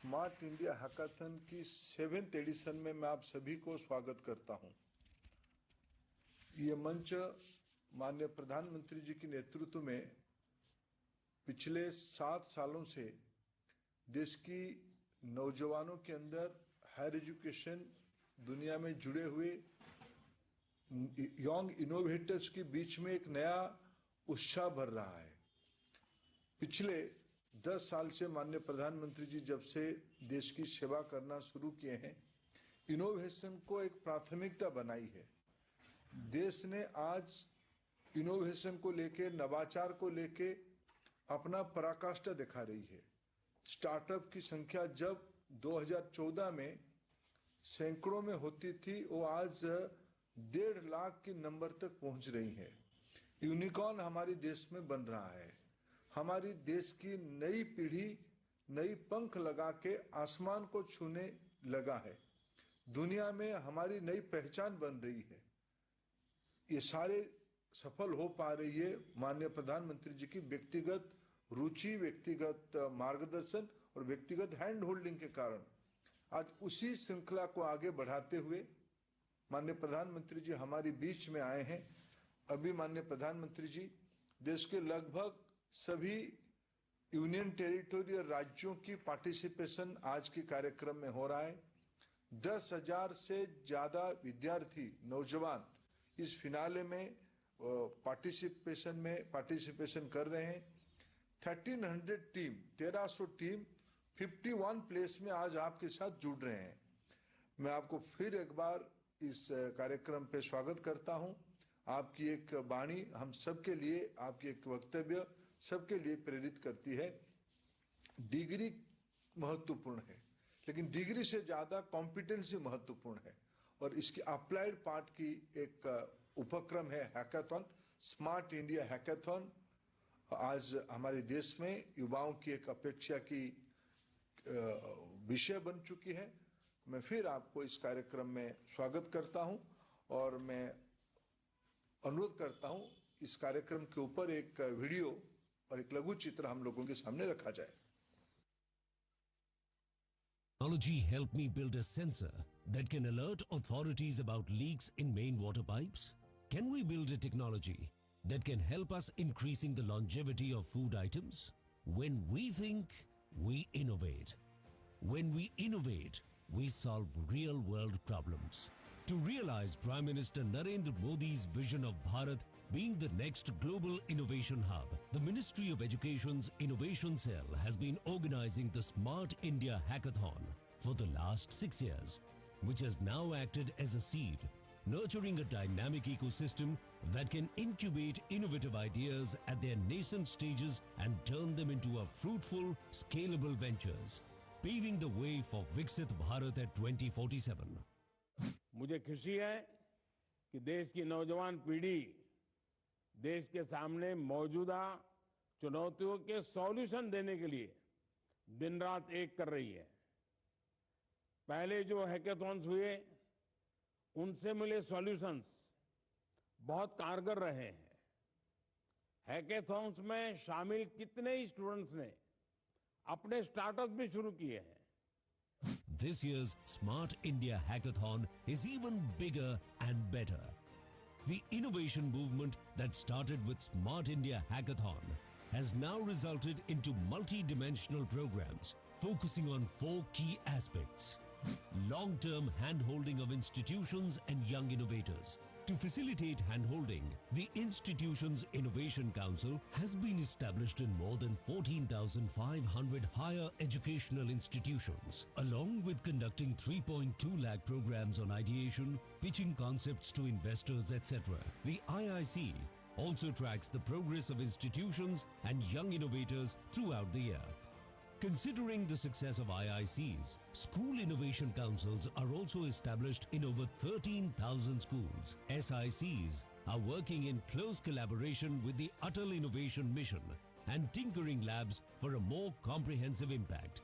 Smart India hackathon की 7th addition में मैं आप सभी को स्वागत करता हूं। ये मंच माननीय प्रधानमंत्री जी के नेतृत्व में पिछले 7 सालों से देश की नौजवानों के अंदर हायर एजुकेशन दुनिया में जुड़े हुए यंग इनोवेटर्स के बीच में एक नया उत्साह भर रहा है। पिछले 10 साल से माननीय प्रधानमंत्री जी जब से देश की सेवा करना शुरू किए हैं, इनोवेशन को एक प्राथमिकता बनाई है। देश ने आज इनोवेशन को लेके, नवाचार को लेके अपना पराकाष्ठा दिखा रही है। स्टार्टअप की संख्या जब 2014 में सैकड़ों में होती थी, वो आज 1.5 लाख के नंबर तक पहुंच रही है। यूनिकॉर्न हमारे देश में बन रहा है। हमारी देश की नई पीढ़ी नई पंख लगा के आसमान को छूने लगा है। दुनिया में हमारी नई पहचान बन रही है। ये सारे सफल हो पा रही है माननीय प्रधानमंत्री जी की व्यक्तिगत रुचि, व्यक्तिगत मार्गदर्शन और व्यक्तिगत हैंड होल्डिंग के कारण। आज उसी श्रृंखला को आगे बढ़ाते हुए माननीय प्रधानमंत्री जी हमारे बीच में आए हैं। अभी माननीय प्रधानमंत्री जी देश के लगभग सभी यूनियन टेरिटरी और राज्यों की पार्टिसिपेशन आज के कार्यक्रम में हो रहा है। 10,000 से ज्यादा विद्यार्थी, नौजवान इस फिनाले में पार्टिसिपेशन कर रहे हैं। 1300 टीम, 1300 टीम 51 प्लेस में आज आपके साथ जुड़ रहे हैं। मैं आपको फिर एक बार इस कार्यक्रम पे स्वागत करता हूं। आपकी एक वाणी हम सबके लिए, आपकी एक वक्तव्य सबके लिए प्रेरित करती है। डिग्री महत्वपूर्ण है, लेकिन डिग्री से ज्यादा कॉम्पिटेंसी महत्वपूर्ण है और इसकी अप्लाइड पार्ट की एक उपक्रम है हैकाथन, स्मार्ट इंडिया हैकाथन। आज हमारे देश में युवाओं की एक अपेक्षा की विषय बन चुकी है। मैं फिर आपको इस कार्यक्रम में स्वागत करता हूं और मैं अनुरोध करता हूं इस कार्यक्रम के ऊपर एक वीडियो और एक लघु चित्र हम लोगों के सामने रखा जाए। Technology helped me build a sensor that can alert authorities about leaks in main water pipes. Can we build a technology that can help us increasing the longevity of food items? When we think, we innovate. When we innovate, we solve real-world problems. To realize Prime Minister Narendra Modi's vision of Bharat being the next global innovation hub, the Ministry of Education's Innovation Cell has been organizing the Smart India Hackathon for the last 6 years, which has now acted as a seed, nurturing a dynamic ecosystem that can incubate innovative ideas at their nascent stages and turn them into a fruitful, scalable ventures, paving the way for Viksit Bharat at 2047. मुझे खुशी है कि देश की नौजवान पीढ़ी देश के सामने मौजूदा चुनौतियों के सॉल्यूशन देने के लिए दिन रात एक कर रही है। पहले जो हैकाथॉन्स हुए उनसे मिले सॉल्यूशंस बहुत कारगर रहे हैं। हैकाथॉन्स में शामिल कितने ही स्टूडेंट्स ने अपने स्टार्टअप भी शुरू किए हैं। This year's Smart India Hackathon is even bigger and better. The innovation movement that started with Smart India Hackathon has now resulted into multi-dimensional programs focusing on 4 key aspects. Long-term hand-holding of institutions and young innovators. To facilitate hand-holding, the institution's Innovation Council has been established in more than 14,500 higher educational institutions, along with conducting 3.2 lakh programs on ideation, pitching concepts to investors, etc. The IIC also tracks the progress of institutions and young innovators throughout the year. Considering the success of IICs, school innovation councils are also established in over 13,000 schools. SICs are working in close collaboration with the Atal Innovation Mission and tinkering labs for a more comprehensive impact.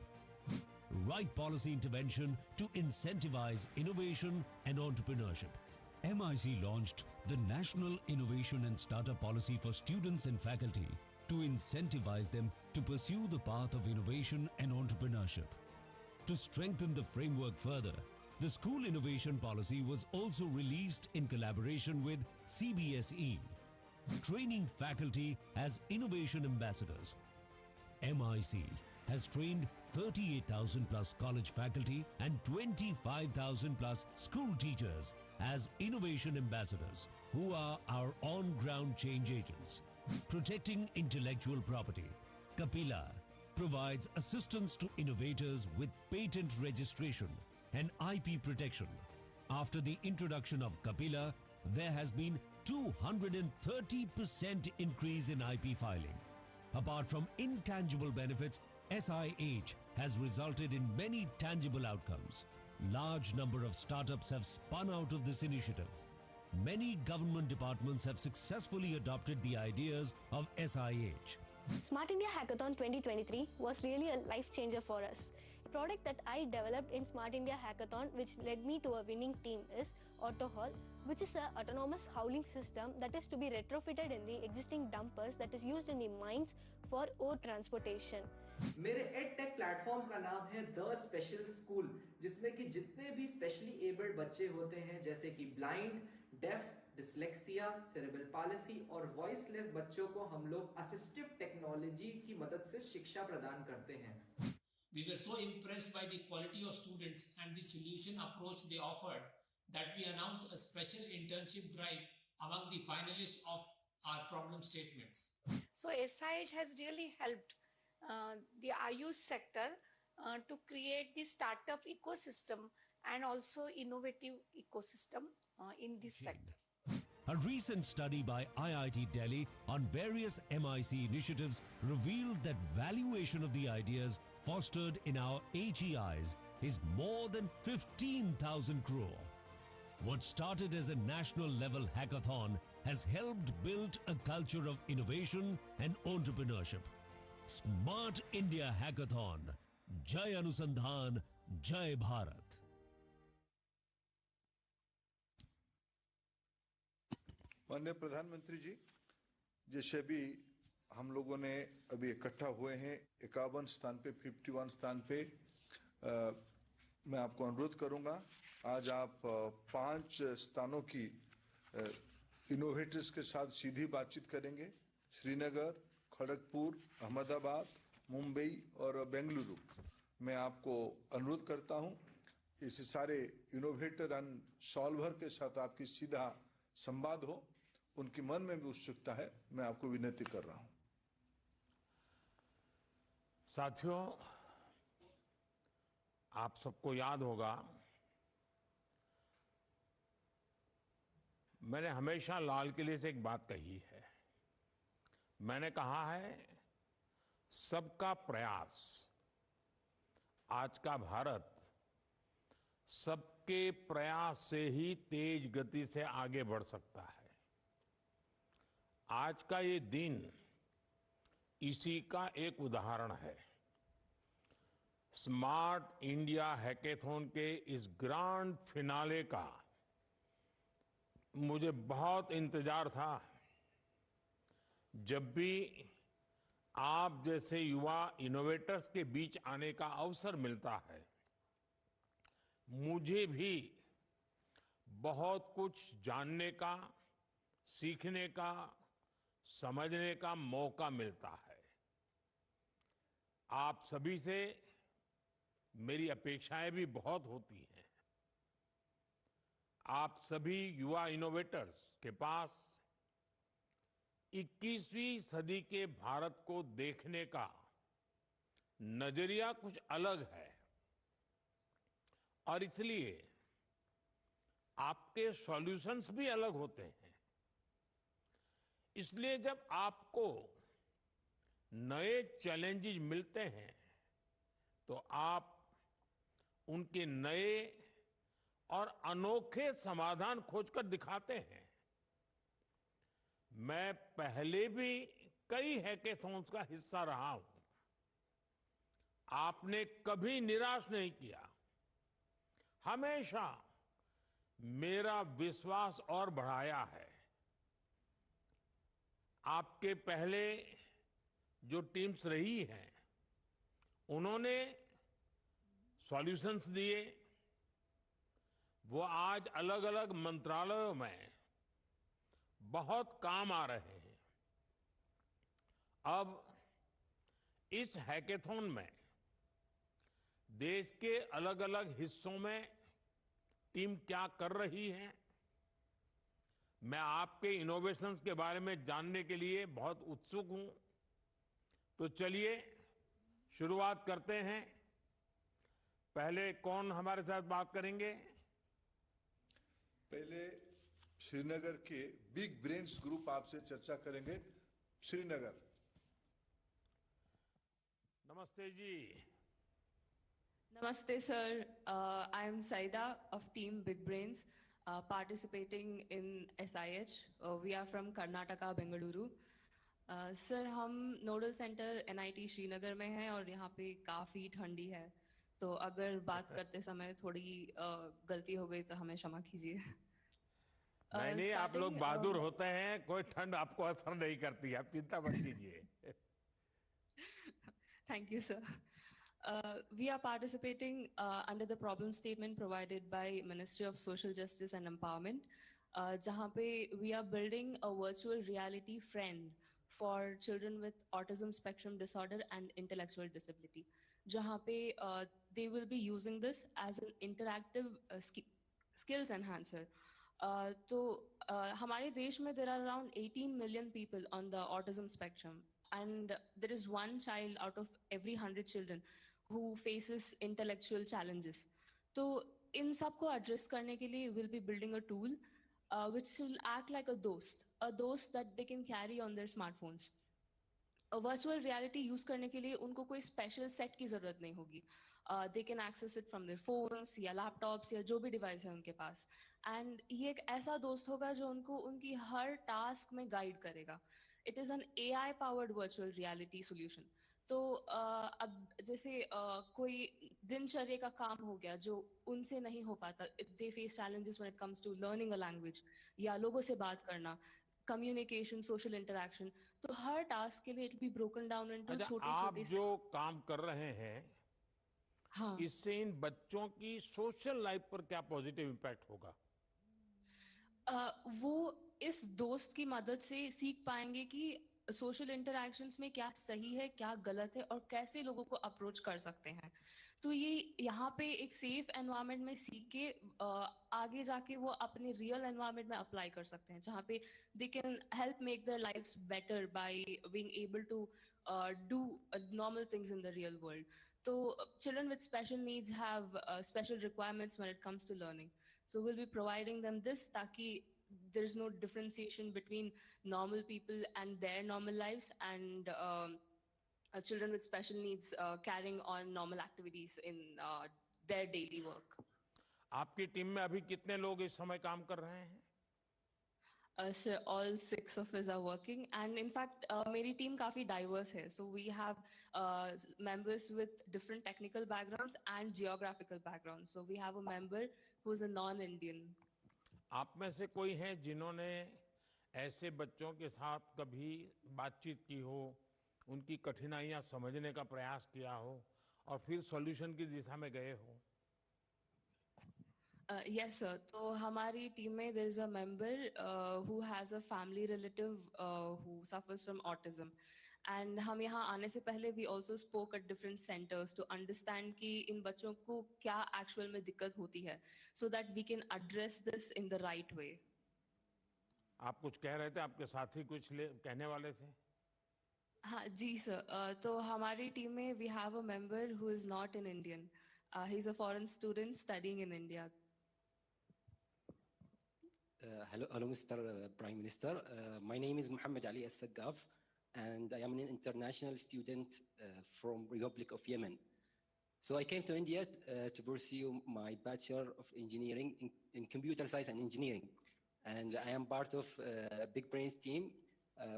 Right policy intervention to incentivize innovation and entrepreneurship. MIC launched the National Innovation and Startup Policy for students and faculty to incentivize them to pursue the path of innovation and entrepreneurship. To strengthen the framework further, the school innovation policy was also released in collaboration with CBSE, training faculty as innovation ambassadors. MIC has trained 38,000 plus college faculty and 25,000 plus school teachers as innovation ambassadors, who are our on-ground change agents. Protecting intellectual property, Kapila provides assistance to innovators with patent registration and IP protection. After the introduction of Kapila, there has been 230% increase in IP filing. Apart from intangible benefits, SIH has resulted in many tangible outcomes. Large number of startups have spun out of this initiative. Many government departments have successfully adopted the ideas of SIH. Smart India Hackathon 2023 was really a life changer for us. The product that I developed in Smart India Hackathon, which led me to a winning team, is AutoHaul, which is an autonomous hauling system that is to be retrofitted in the existing dumpers that is used in the mines for ore transportation. मेरे edtech platform का नाम है the special school, जिसमें कि जितने भी specially abled बच्चे होते हैं, जैसे कि blind, deaf, dyslexia, cerebral palsy और वॉइसलेस बच्चों को हम लोग असिस्टिव टेक्नोलॉजी की मदद से शिक्षा प्रदान करते हैं. We were so impressed by the quality of students and the solution approach they offered that we announced a special internship drive among the finalists of our problem statements. So SIH has really helped the Ayush sector to create the startup ecosystem and also innovative ecosystem in this sector. A recent study by IIT Delhi on various MIC initiatives revealed that valuation of the ideas fostered in our HEIs is more than 15,000 crore. What started as a national level hackathon has helped build a culture of innovation and entrepreneurship. Smart India Hackathon. Jai Anusandhan, Jai Bharat. माननीय प्रधानमंत्री जी, जैसे भी हम लोगों ने अभी इकट्ठा हुए हैं 51 स्थान पे 51 स्थान पे, मैं आपको अनुरोध करूंगा, आज आप 5 स्थानों की इनोवेटर्स के साथ सीधी बातचीत करेंगे. श्रीनगर, खड़गपुर, अहमदाबाद, मुंबई और बेंगलुरु. मैं आपको अनुरोध करता हूं, इस सारे इनोवेटर एंड सॉल्वर के साथ आपकी सीधा संवाद हो. उनकी मन में भी उत्सुकता है, मैं आपको विनती कर रहा हूं. साथियों, आप सबको याद होगा, मैंने हमेशा लाल किले से एक बात कही है. मैंने कहा है, सबका प्रयास. आज का भारत सबके प्रयास से ही तेज गति से आगे बढ़ सकता है. आज का ये दिन इसी का एक उदाहरण है. स्मार्ट इंडिया हैकेथॉन के इस ग्रैंड फिनाले का मुझे बहुत इंतजार था. जब भी आप जैसे युवा इनोवेटर्स के बीच आने का अवसर मिलता है, मुझे भी बहुत कुछ जानने का, सीखने का, समझने का मौका मिलता है. आप सभी से मेरी अपेक्षाएं भी बहुत होती हैं. आप सभी युवा इनोवेटर्स के पास 21वीं सदी के भारत को देखने का नजरिया कुछ अलग है, और इसलिए आपके सॉल्यूशंस भी अलग होते हैं. इसलिए जब आपको नए चैलेंजेस मिलते हैं, तो आप उनके नए और अनोखे समाधान खोजकर दिखाते हैं. मैं पहले भी कई हैकेथॉन्स का हिस्सा रहा हूं. आपने कभी निराश नहीं किया. हमेशा मेरा विश्वास और बढ़ाया है. आपके पहले जो टीम्स रही हैं, उन्होंने सॉल्यूशंस दिए, वो आज अलग अलग मंत्रालयों में बहुत काम आ रहे हैं। अब इस हैकेथॉन में देश के अलग अलग हिस्सों में टीम क्या कर रही है, मैं आपके इनोवेशंस के बारे में जानने के लिए बहुत उत्सुक हूं। तो चलिए शुरुआत करते हैं। पहले कौन हमारे साथ बात करेंगे? पहले श्रीनगर के बिग ब्रेन्स ग्रुप आपसे चर्चा करेंगे। श्रीनगर। नमस्ते जी। Namaste, sir. I am Saida of Team Big Brains, participating in SIH. We are from Karnataka, Bengaluru. Sir हम नोडल सेंटर NIT श्रीनगर में हैं और यहाँ पे काफ़ी ठंडी है, तो अगर बात करते समय थोड़ी गलती हो गई तो हमें क्षमा कीजिए। नहीं, आप लोग बहादुर होते हैं, कोई ठंड आपको असर नहीं करती, आप चिंता मत कीजिए। Thank you, sir. We are participating under the problem statement provided by Ministry of Social Justice and Empowerment, जहाँ पे we are building a virtual reality friend for children with autism spectrum disorder and intellectual disability, जहाँ पे they will be using this as an interactive skills enhancer. तो हमारे देश में there are around 18 million people on the autism spectrum, and there is one child out of every 100 children who faces intellectual challenges. तो इन सब को address करने के लिए we'll be building a tool which will act like a dost that they can carry on their smartphones. Virtual reality use करने के लिए उनको कोई special set की जरूरत नहीं होगी. They can access it from their phones या laptops या जो भी device है उनके पास. And ये एक ऐसा दोस्त होगा जो उनको उनकी हर task में guide करेगा. It is an AI powered virtual reality solution. तो अब जैसे कोई दिनचर्या का काम हो गया जो उनसे नहीं हो पाता, they face challenges when it comes to learning a language या लोगों से बात करना, communication, social interaction, तो हर टास्क के लिए it will be broken down into छोटे आप छोटे जो काम कर रहे हैं, हाँ, इससे इन बच्चों की सोशल लाइफ पर क्या पॉजिटिव इम्पैक्ट होगा? वो इस दोस्त की मदद से सीख पाएंगे कि सोशल इंटरैक्शंस में क्या सही है, क्या गलत है और कैसे लोगों को अप्रोच कर सकते हैं. तो ये यहाँ पे एक सेफ एनवायरनमेंट में सीख के आगे जाके वो अपने रियल एनवायरनमेंट में अप्लाई कर सकते हैं, जहाँ पे they can help make their lives better by being able to do normal things in the real world. तो children with special needs have special requirements when it comes to learning. So we'll be providing them this ताकि there's no differentiation between normal people and their normal lives and children with special needs carrying on normal activities in their daily work. आपकी team में अभी कितने लोग इस समय काम कर रहे हैं? So all 6 of us are working, and in fact मेरी team काफी diverse है. So we have members with different technical backgrounds and geographical backgrounds. So we have a member who is a non-Indian. आप में से कोई हैं जिन्होंने ऐसे बच्चों के साथ कभी बातचीत की हो, उनकी कठिनाइयां समझने का प्रयास किया हो और फिर सॉल्यूशन की दिशा में गए हो? Yes, sir. तो हमारी टीम में there is a member who has a family relative who suffers from autism. And हम यहाँ आने से पहले we also spoke at different centers to understand कि इन बच्चों को क्या actual में दिक्कत होती है, so that we can address this in the right way. आप कुछ कह रहे थे, आपके साथी कुछ कहने वाले थे? हाँ जी सर, तो हमारी टीम में we have a member who is not an Indian. He's a foreign student studying in India. Hello, Mr. Prime Minister. My name is Mohammed Ali As-Saggaf, and I am an international student from Republic of Yemen. So I came to India to pursue my Bachelor of Engineering in Computer Science and Engineering. And I am part of Big Brains team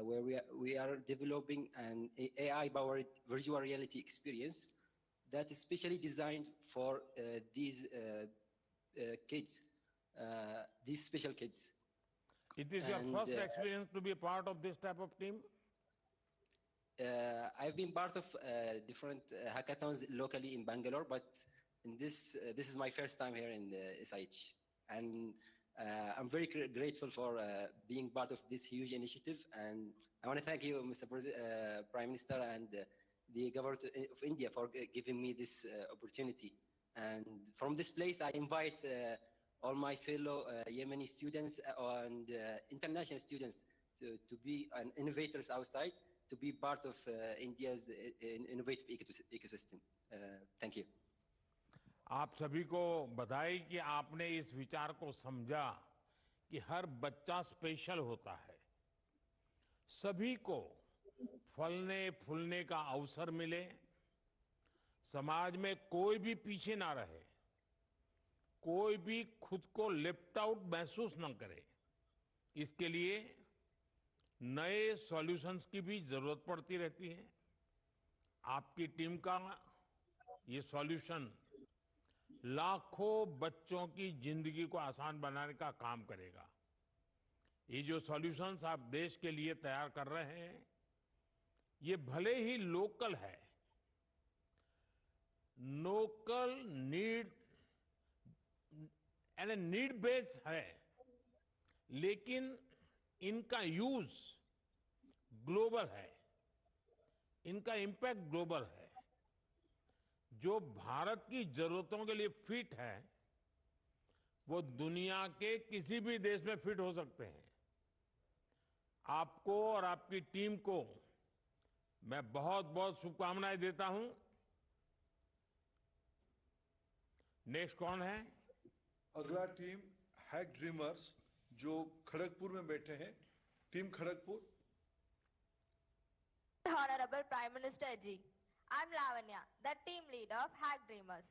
where we are developing an AI-powered virtual reality experience that is specially designed for these kids. These special kids. It is your first experience to be a part of this type of team? I've been part of different hackathons locally in Bangalore, but in this. This is my first time here in SIH, and I'm very grateful for being part of this huge initiative. And I want to thank you, Mr. Prime Minister, and the government of India for giving me this opportunity. And from this place, I invite all my fellow Yemeni students and international students to be innovators outside, to be part of India's innovative ecosystem. Thank you. आप सभी को बधाई कि आपने इस विचार को समझा कि हर बच्चा स्पेशल होता है, सभी को फलने फूलने का अवसर मिले, समाज में कोई भी पीछे ना रहे, कोई भी खुद को लेफ्ट आउट महसूस न करे। इसके लिए नए सॉल्यूशंस की भी जरूरत पड़ती रहती है। आपकी टीम का ये सॉल्यूशन लाखों बच्चों की जिंदगी को आसान बनाने का काम करेगा। ये जो सॉल्यूशंस आप देश के लिए तैयार कर रहे हैं, ये भले ही लोकल है, लोकल नीड यानी नीड बेस्ड है, लेकिन इनका यूज ग्लोबल है, इनका इंपैक्ट ग्लोबल है। जो भारत की जरूरतों के लिए फिट है, वो दुनिया के किसी भी देश में फिट हो सकते हैं। आपको और आपकी टीम को मैं बहुत बहुत शुभकामनाएं देता हूं। नेक्स्ट कौन है? अगला टीम हैक ड्रीमर्स जो खड़गपुर में बैठे हैं, team Kharagpur. Honorable Prime Minister Ji, I'm Lavanya, the team leader of Hack Dreamers,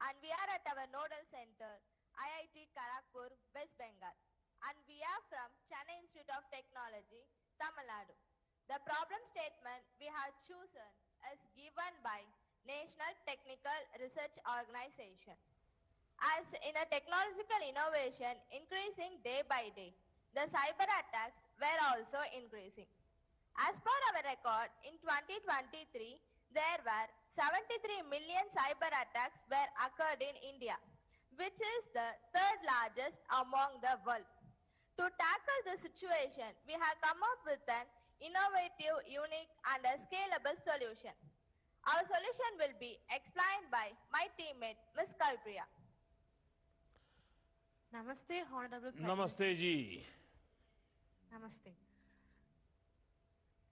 and we are at our nodal center, IIT Kharagpur, West Bengal, and we are from Chennai Institute of Technology, Tamil Nadu. The problem statement we have chosen is given by National Technical Research Organization. As in a technological innovation increasing day by day, the cyber attacks were also increasing. As per our record, in 2023, there were 73 million cyber attacks were occurred in India, which is the third largest among the world. To tackle the situation, we have come up with an innovative, unique and a scalable solution. Our solution will be explained by my teammate, Ms. Kalpriya. Namaste, Honorable Prime नमस्ते जी। Namaste.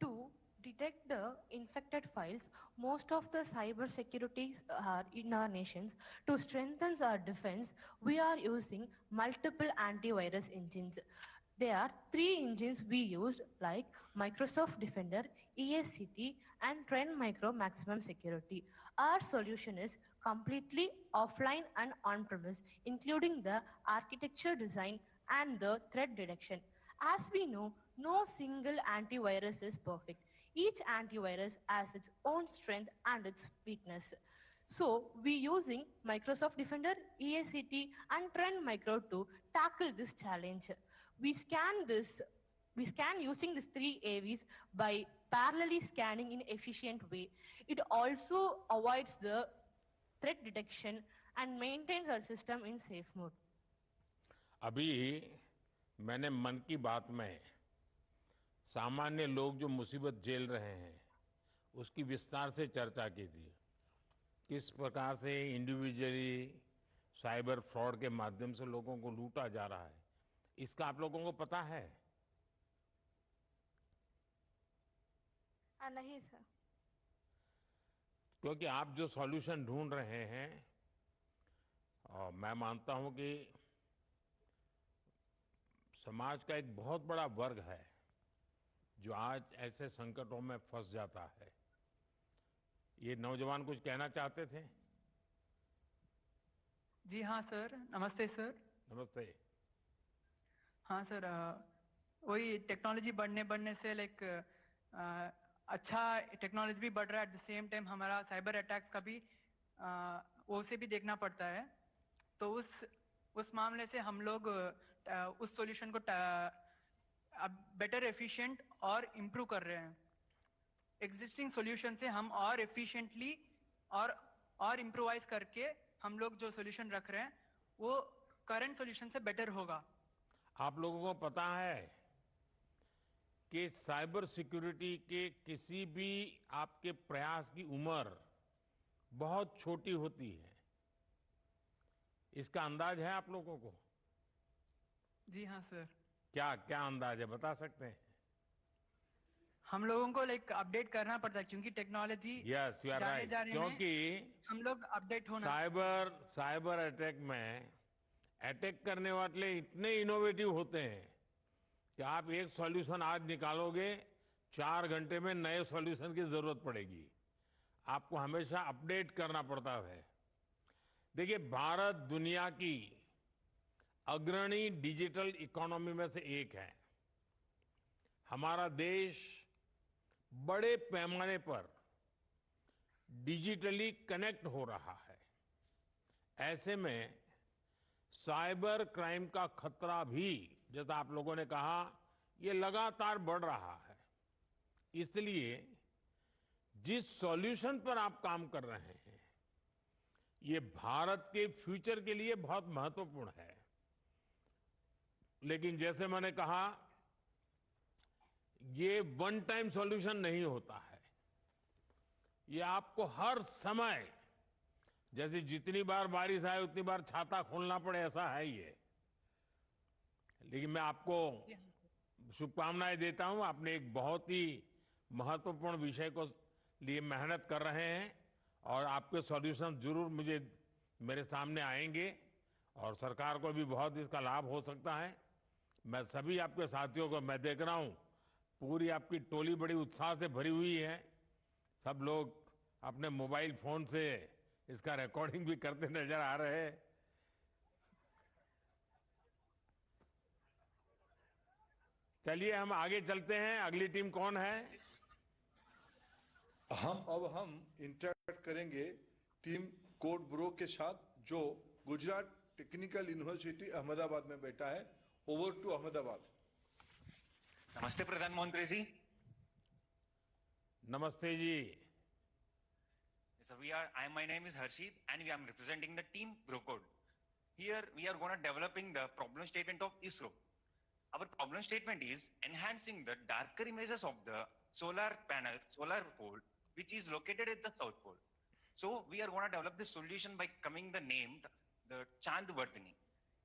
To detect the infected files, most of the cyber securities are in our nations. To strengthen our defense, we are using multiple antivirus engines. There are 3 engines we used, like Microsoft Defender, ESCT, and Trend Micro Maximum Security. Our solution is completely offline and on-premise, including the architecture design and the threat detection. As we know, no single antivirus is perfect. Each antivirus has its own strength and its weakness. So we're using Microsoft Defender, ESCT, and Trend Micro to tackle this challenge. We scan using these 3 AVs by parallelly scanning in efficient way. It also avoids the threat detection and maintains our system in safe mode. अभी मैंने मन की बात में सामान्य लोग जो मुसीबत झेल रहे हैं, उसकी विस्तार से चर्चा की थी। किस प्रकार से इंडिविजुअली साइबर फ्रॉड के माध्यम से लोगों को लूटा जा रहा है, इसका आप लोगों को पता है? नहीं सर। क्योंकि आप जो सॉल्यूशन ढूंढ रहे हैं, और मैं मानता हूं कि समाज का एक बहुत बड़ा वर्ग है जो आज ऐसे संकटों में फंस जाता है। ये नौजवान कुछ कहना चाहते थे? जी हाँ सर, नमस्ते सर। नमस्ते। हाँ सर, वही टेक्नोलॉजी बढ़ने से लाइक अच्छा टेक्नोलॉजी भी बढ़ रहा है, एट द सेम टाइम हमारा साइबर अटैक्स का भी वो से भी देखना पड़ता है। तो उस मामले से हम लोग उस सॉल्यूशन को बेटर एफिशिएंट और इम्प्रूव कर रहे हैं। एग्जिस्टिंग सॉल्यूशन से हम और एफिशिएंटली और इम्प्रोवाइज करके हम लोग जो सोल्यूशन रख रहे हैं वो करंट सोल्यूशन से बेटर होगा। आप लोगों को पता है कि साइबर सिक्योरिटी के किसी भी आपके प्रयास की उम्र बहुत छोटी होती है, इसका अंदाज है आप लोगों को? जी हाँ सर। क्या क्या अंदाज है, बता सकते हैं? हम लोगों को लाइक अपडेट करना पड़ता है क्योंकि technology yes, you are right, क्योंकि हम लोग अपडेट होना। साइबर अटैक में अटैक करने वाले इतने इनोवेटिव होते हैं कि आप एक सॉल्यूशन आज निकालोगे, 4 घंटे में नए सॉल्यूशन की जरूरत पड़ेगी। आपको हमेशा अपडेट करना पड़ता है। देखिए, भारत दुनिया की अग्रणी डिजिटल इकोनॉमी में से एक है। हमारा देश बड़े पैमाने पर डिजिटली कनेक्ट हो रहा है। ऐसे में साइबर क्राइम का खतरा भी, जैसा आप लोगों ने कहा, ये लगातार बढ़ रहा है। इसलिए जिस सॉल्यूशन पर आप काम कर रहे हैं, ये भारत के फ्यूचर के लिए बहुत महत्वपूर्ण है। लेकिन जैसे मैंने कहा, ये वन टाइम सॉल्यूशन नहीं होता है। ये आपको हर समय, जैसे जितनी बार बारिश आए उतनी बार छाता खोलना पड़े, ऐसा है ये। लेकिन मैं आपको शुभकामनाएं देता हूं। आपने एक बहुत ही महत्वपूर्ण विषय को लिए मेहनत कर रहे हैं और आपके सॉल्यूशन जरूर मेरे सामने आएंगे और सरकार को भी बहुत इसका लाभ हो सकता है। मैं सभी आपके साथियों को, मैं देख रहा हूं पूरी आपकी टोली बड़ी उत्साह से भरी हुई है। सब लोग अपने मोबाइल फोन से इसका रिकॉर्डिंग भी करते नजर आ रहे हैं। चलिए हम आगे चलते हैं। अगली टीम कौन है? हम इंटरेक्ट करेंगे टीम कोड ब्रो के साथ, जो गुजरात टेक्निकल यूनिवर्सिटी अहमदाबाद में बैठा है। Over to Ahmedabad. नमस्ते प्रधानमंत्री जी। नमस्ते जी। So my name is Harshit and I am representing the team BroCode. Here we are going to developing the problem statement of ISRO. Our problem statement is enhancing the darker images of the solar panel, solar pole, which is located at the South Pole. So we are going to develop this solution by coming the name, the Chandvardhani.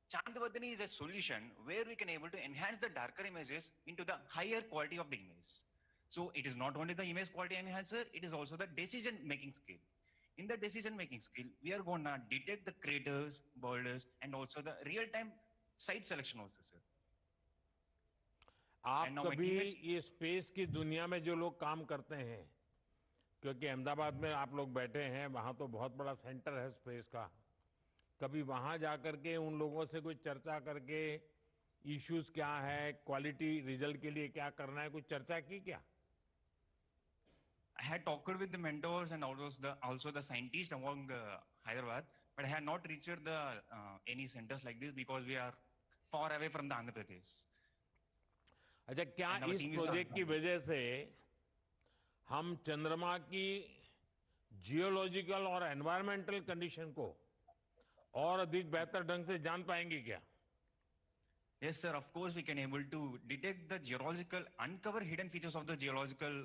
Chandvardhani is a solution where we can able to enhance the darker images into the higher quality of the image. So it is not only the image quality enhancer, it is also the decision making skill. In the decision making skill, we are going to detect the craters, boulders, and also the real time site selection also, sir. आप कभी ये space की दुनिया में जो लोग काम करते हैं, क्योंकि अहमदाबाद में आप लोग बैठे हैं, वहां तो बहुत बड़ा सेंटर है स्पेस का, कभी वहां जाकर के उन लोगों से कोई चर्चा करके इश्यूज क्या है, क्वालिटी रिजल्ट के लिए क्या करना है, कुछ चर्चा की क्या? I had talked with the mentors and also the scientists among Hyderabad, but I had not reached the any centers like this because we are far away from the Andhra Pradesh. अच्छा, क्या इस project की वजह से हम चंद्रमा की geological और एनवायरमेंटल कंडीशन को और अधिक बेहतर ढंग से जान पाएंगे क्या? Yes, sir. Of course, we can able to detect the geological, uncover hidden features of the geological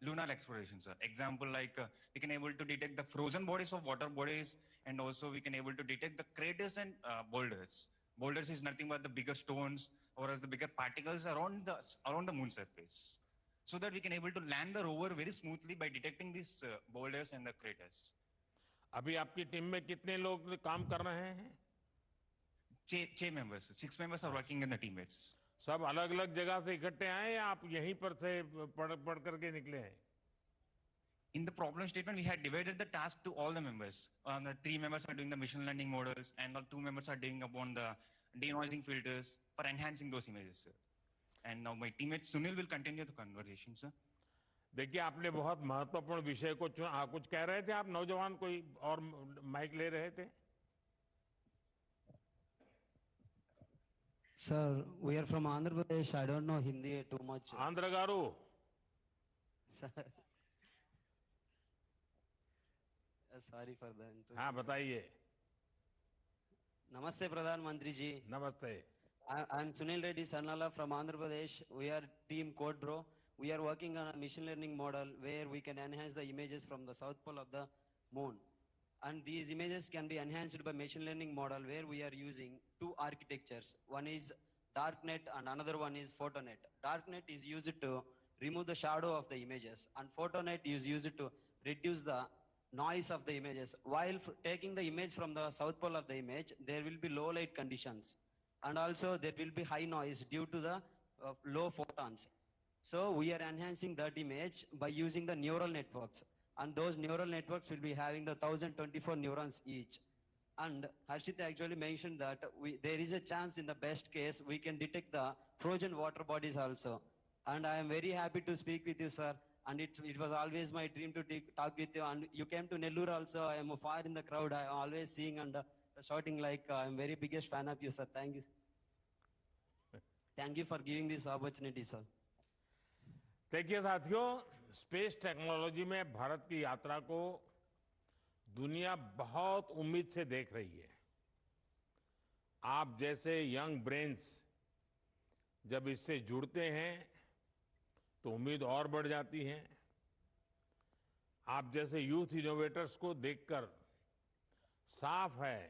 lunar exploration, sir. Example like we can able to detect the frozen bodies of water bodies, and also we can able to detect the craters and boulders. Boulders is nothing but the bigger stones or as the bigger particles around the moon surface, so that we can able to land the rover very smoothly by detecting these boulders and the craters. अभी आपकी team में कितने लोग काम कर रहे हैं? 6 members. 6 members are working in the teammates. सब अलग अलग जगह से इकट्ठे आए या आप यहीं पर से पढ़ करके निकले हैं? In the problem statement, we had divided the task to all the members. The 3 members are doing the machine learning models, and the 2 members are doing upon the denoising filters for enhancing those images, sir. And now my teammate Sunil will continue the conversation, sir. देखिए, आपने बहुत महत्वपूर्ण विषय को कुछ कह रहे थे आप नौजवान, कोई और माइक ले रहे थे? Sir, we are from Andhra Pradesh. I don't know Hindi too much. Andhra Garu. Sir. Sorry for the interruption. हाँ, बताइए. Namaste, Pradhan Mantri ji. Namaste. I'm Sunil Reddy Sarnala from Andhra Pradesh. We are team CodeBro. We are working on a machine learning model where we can enhance the images from the south pole of the moon. And these images can be enhanced by machine learning model where we are using two architectures. One is darknet and another one is photonet. Darknet is used to remove the shadow of the images, and photonet is used to reduce the noise of the images. While taking the image from the south pole of the image, there will be low light conditions, and also there will be high noise due to the low photons. So we are enhancing that image by using the neural networks, and those neural networks will be having the 1024 neurons each. And Harshit actually mentioned that there is a chance in the best case we can detect the frozen water bodies also. And I am very happy to speak with you, sir. And it was always my dream to talk with you. And you came to Nellore also. I am far in the crowd. I am always seeing and shouting like I am very biggest fan of you, sir. Thank you. Thank you for giving this opportunity, sir. देखिए साथियों, space technology में भारत की यात्रा को दुनिया बहुत उम्मीद से देख रही है। आप जैसे यंग ब्रेन्स जब इससे जुड़ते हैं तो उम्मीद और बढ़ जाती है। आप जैसे यूथ इनोवेटर्स को देखकर साफ है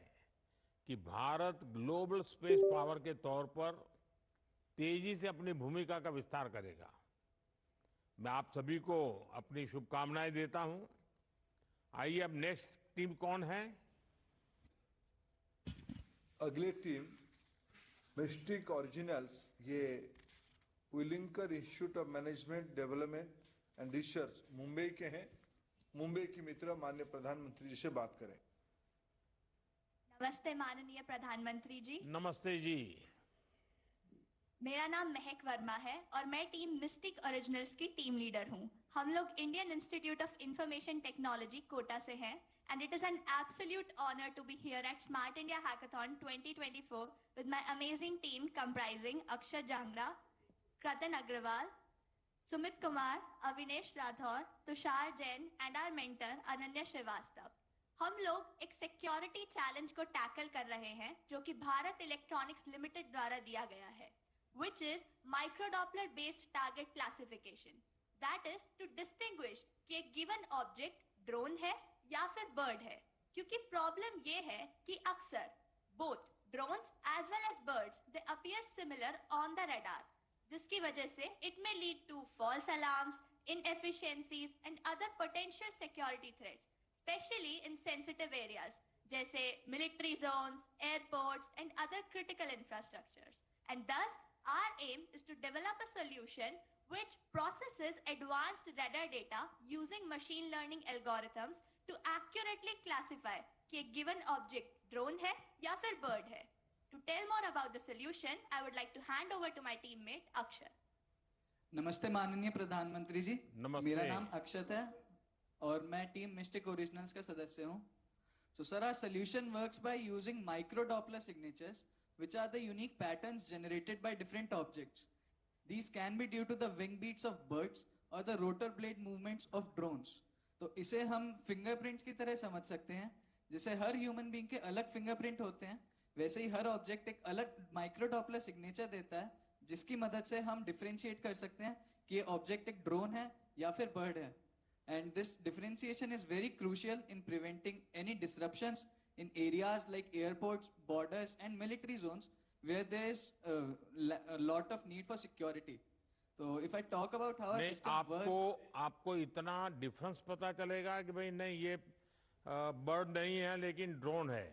कि भारत ग्लोबल स्पेस पावर के तौर पर तेजी से अपनी भूमिका का विस्तार करेगा। मैं आप सभी को अपनी शुभकामनाएं देता हूं। आइए अब नेक्स्ट टीम कौन है? अगली टीम मिस्टिक ओरिजिनल्स, ये Welingkar institute of management development and research Mumbai के हैं। मुंबई की मित्र माननीय प्रधानमंत्री जी से बात करें। नमस्ते माननीय प्रधानमंत्री जी। नमस्ते जी। मेरा नाम महक वर्मा है और मैं टीम मिस्टिक ओरिजिनल्स की टीम लीडर हूँ। हम लोग Indian Institute of Information Technology Kota से हैं and it is an absolute honor to be here at Smart India Hackathon 2024 with my amazing team comprising Akshay Jangra, Kratan Agrawal, Sumit Kumar, Avinesh Rathore, Tushar Jain and our mentor Ananya Srivastav. हम लोग एक security challenge को tackle कर रहे हैं जो कि Bharat electronics limited द्वारा दिया गया है, which is microdoppler based target classification. That is to distinguish कि एक given object ड्रोन है या फिर बर्ड है, क्योंकि प्रॉब्लम ये है कि अक्सर both drones as well as birds they appear similar on the radar, जिसकी वजह से it may lead to false alarms, inefficiencies and other potential security threats, especially in sensitive areas जैसे military zones, airports and other critical infrastructures. And thus our aim is to develop a solution which processes advanced radar data using machine learning algorithms to accurately classify कि एक given object drone है या फिर bird है. To tell more about the solution, I would like to hand over to my teammate Akshay. नमस्ते माननीय प्रधानमंत्री जी। नमस्ते। मेरा नाम अक्षत है और मैं टीम मिस्टिक ओरिजिनल्स का सदस्य हूँ। So sir, our solution works by using microdoppler signatures, which are the unique patterns generated by different objects. These can be due to the wing beats of birds or the rotor blade movements of drones. तो इसे हम fingerprints की तरह समझ सकते हैं। जैसे हर human being के अलग फिंगरप्रिंट होते हैं, वैसे ही हर ऑब्जेक्ट एक अलग माइक्रोडॉपलर सिग्नेचर देता है, जिसकी मदद से हम डिफरेंशिएट कर सकते हैं कि ये ऑब्जेक्ट एक ड्रोन है या फिर बर्ड है। And this differentiation is very crucial in preventing any disruptions in areas like airports, borders, and military zones where there is a lot of need for security. So if I talk about how our system works, आपको इतना difference पता चलेगा कि भाई नहीं ये bird नहीं है लेकिन ड्रोन है,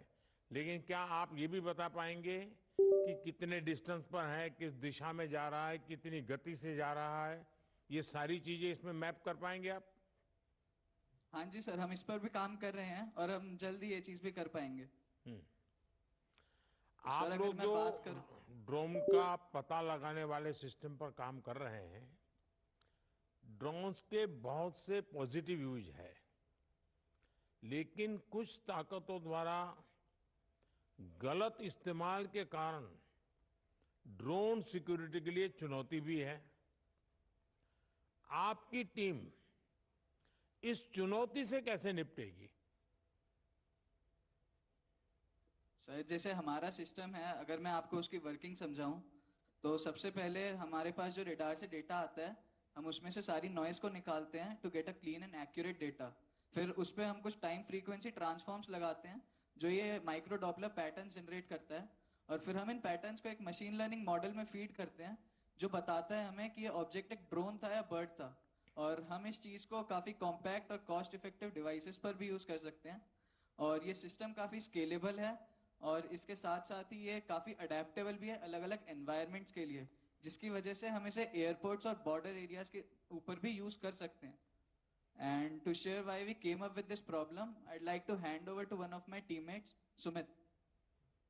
लेकिन क्या आप ये भी बता पाएंगे कि कितने डिस्टेंस पर है, किस दिशा में जा रहा है, कितनी गति से जा रहा है, ये सारी चीजें इसमें मैप कर पाएंगे आप? हाँ जी सर, हम इस पर भी काम कर रहे हैं और हम जल्दी ये चीज भी कर पाएंगे। आप लोग जो ड्रोन का पता लगाने वाले सिस्टम पर काम कर रहे हैं, ड्रोन्स के बहुत से पॉजिटिव यूज है, लेकिन कुछ ताकतों द्वारा गलत इस्तेमाल के कारण ड्रोन सिक्योरिटी के लिए चुनौती भी है। आपकी टीम इस चुनौती से कैसे निपटेगी? सर जैसे हमारा सिस्टम है, अगर मैं आपको उसकी वर्किंग समझाऊं तो सबसे पहले हमारे पास जो रेडार से डेटा आता है, हम उसमें से सारी नॉइस को निकालते हैं to get a clean and accurate data. फिर उस पर हम कुछ टाइम फ्रीक्वेंसी ट्रांसफॉर्म्स लगाते हैं जो ये माइक्रो डॉपलर पैटर्न जनरेट करता है, और फिर हम इन पैटर्न्स को एक मशीन लर्निंग मॉडल में फीड करते हैं जो बताता है हमें कि ये ऑब्जेक्ट एक ड्रोन था या बर्ड था। और हम इस चीज़ को काफ़ी कॉम्पैक्ट और कॉस्ट इफेक्टिव डिवाइसेस पर भी यूज़ कर सकते हैं, और ये सिस्टम काफ़ी स्केलेबल है, और इसके साथ साथ ही ये काफ़ी अडेप्टेबल भी है अलग अलग एनवायरनमेंट्स के लिए, जिसकी वजह से हम इसे एयरपोर्ट्स और बॉर्डर एरियाज के ऊपर भी यूज़ कर सकते हैं। And to share why we came up with this problem, I'd like to hand over to one of my teammates, Sumit.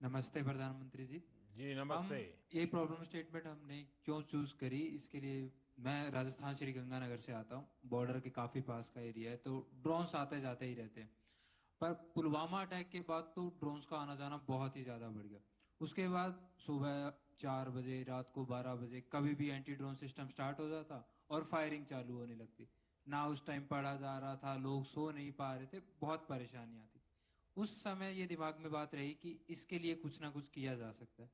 नमस्ते प्रधानमंत्री जी। जी नमस्ते। ये प्रॉब्लम स्टेटमेंट हमने क्यों चूज करी, इसके लिए मैं राजस्थान श्री गंगानगर से आता हूँ, बॉर्डर के काफी पास का एरिया है, तो ड्रोन्स आते जाते ही रहते हैं। पर पुलवामा अटैक के बाद तो ड्रोन्स का आना जाना बहुत ही ज्यादा बढ़ गया। उसके बाद सुबह 4 बजे, रात को 12 बजे कभी भी एंटी ड्रोन सिस्टम स्टार्ट हो जाता और फायरिंग चालू होने लगती। ना उस टाइम पढ़ा जा रहा था, लोग सो नहीं पा रहे थे, बहुत परेशानियां थी। उस समय ये दिमाग में बात रही कि इसके लिए कुछ ना कुछ किया जा सकता है।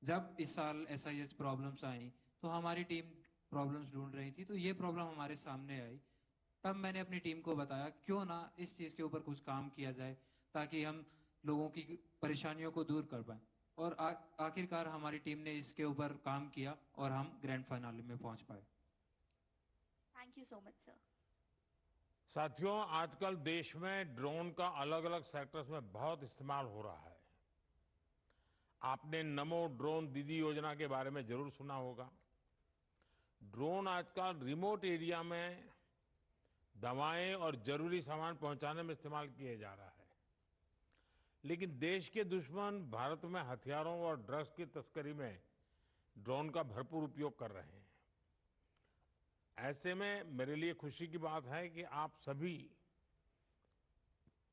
जब इस साल SIS प्रॉब्लम्स आई तो हमारी टीम प्रॉब्लम्स ढूंढ रही थी, तो ये प्रॉब्लम हमारे सामने आई। तब मैंने अपनी टीम को बताया क्यों ना इस चीज़ के ऊपर कुछ काम किया जाए ताकि हम लोगों की परेशानियों को दूर कर पाएं। और आखिरकार हमारी टीम ने इसके ऊपर काम किया और हम ग्रैंड फाइनल में पहुंच पाए। Thank you so much sir. साथियों, आजकल देश में ड्रोन का अलग अलग सेक्टर्स में बहुत इस्तेमाल हो रहा है। आपने नमो ड्रोन दीदी योजना के बारे में जरूर सुना होगा। ड्रोन आजकल रिमोट एरिया में दवाएं और जरूरी सामान पहुंचाने में इस्तेमाल किया जा रहा है, लेकिन देश के दुश्मन भारत में हथियारों और ड्रग्स की तस्करी में ड्रोन का भरपूर उपयोग कर रहे हैं। ऐसे में मेरे लिए खुशी की बात है कि आप सभी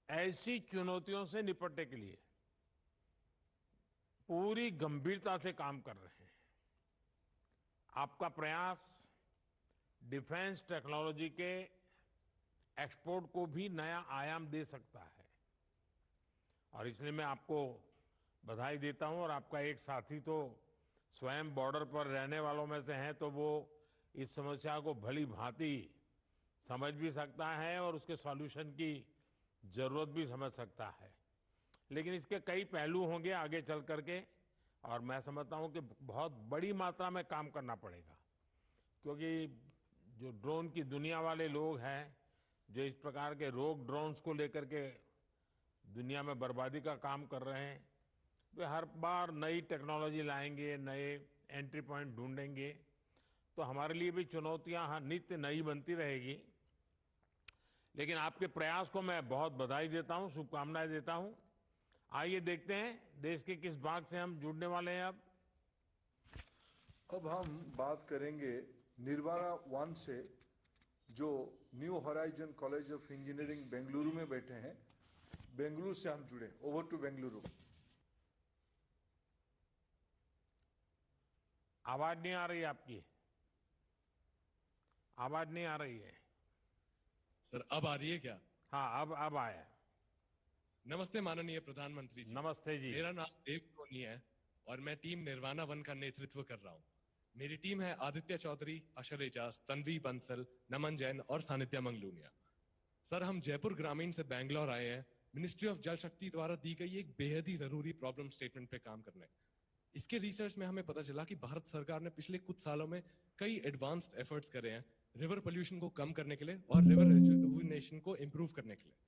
ऐसी चुनौतियों से निपटने के लिए पूरी गंभीरता से काम कर रहे हैं। आपका प्रयास डिफेंस टेक्नोलॉजी के एक्सपोर्ट को भी नया आयाम दे सकता है, और इसलिए मैं आपको बधाई देता हूं। और आपका एक साथी तो स्वयं बॉर्डर पर रहने वालों में से हैं, तो वो इस समस्या को भली भांति समझ भी सकता है और उसके सॉल्यूशन की जरूरत भी समझ सकता है। लेकिन इसके कई पहलू होंगे आगे चल करके, और मैं समझता हूं कि बहुत बड़ी मात्रा में काम करना पड़ेगा, क्योंकि जो ड्रोन की दुनिया वाले लोग हैं, जो इस प्रकार के रोग ड्रोन्स को लेकर के दुनिया में बर्बादी का काम कर रहे हैं, वे हर बार नई टेक्नोलॉजी लाएंगे, नए एंट्री पॉइंट ढूंढेंगे, तो हमारे लिए भी चुनौतियां नित्य नई बनती रहेगी। लेकिन आपके प्रयास को मैं बहुत बधाई देता हूं, शुभकामनाएं देता हूं। आइए देखते हैं देश के किस भाग से हम जुड़ने वाले हैं। अब हम बात करेंगे निर्वाणा 1 से, जो New Horizon College of Engineering Bengaluru में बैठे हैं। बेंगलुरु से हम जुड़े। Over to Bengaluru. आवाज नहीं आ रही आपकी, आवाज नहीं आ रही है सर। अब आ रही है क्या? हाँ, अब आया। नमस्ते माननीय प्रधानमंत्री जी। नमस्ते जी। मेरा नाम देव सोनी है और मैं टीम निर्वाणा 1 का नेतृत्व कर रहा हूँ। मेरी टीम है आदित्य चौधरी, अशर एजाज, तन्वी बंसल, नमन जैन और सानिध्या मंगलूनिया। सर, हम जयपुर ग्रामीण से बैंगलोर आए हैं मिनिस्ट्री ऑफ जल शक्ति द्वारा दी गई एक बेहद ही जरूरी प्रॉब्लम स्टेटमेंट पे काम करने। इसके रिसर्च में हमें पता चला कि भारत सरकार ने पिछले कुछ सालों में कई एडवांस्ड एफर्ट्स करे हैं रिवर पोल्यूशन को कम करने के लिए और रिवर रिजुविनेशन को इम्प्रूव करने के लिए।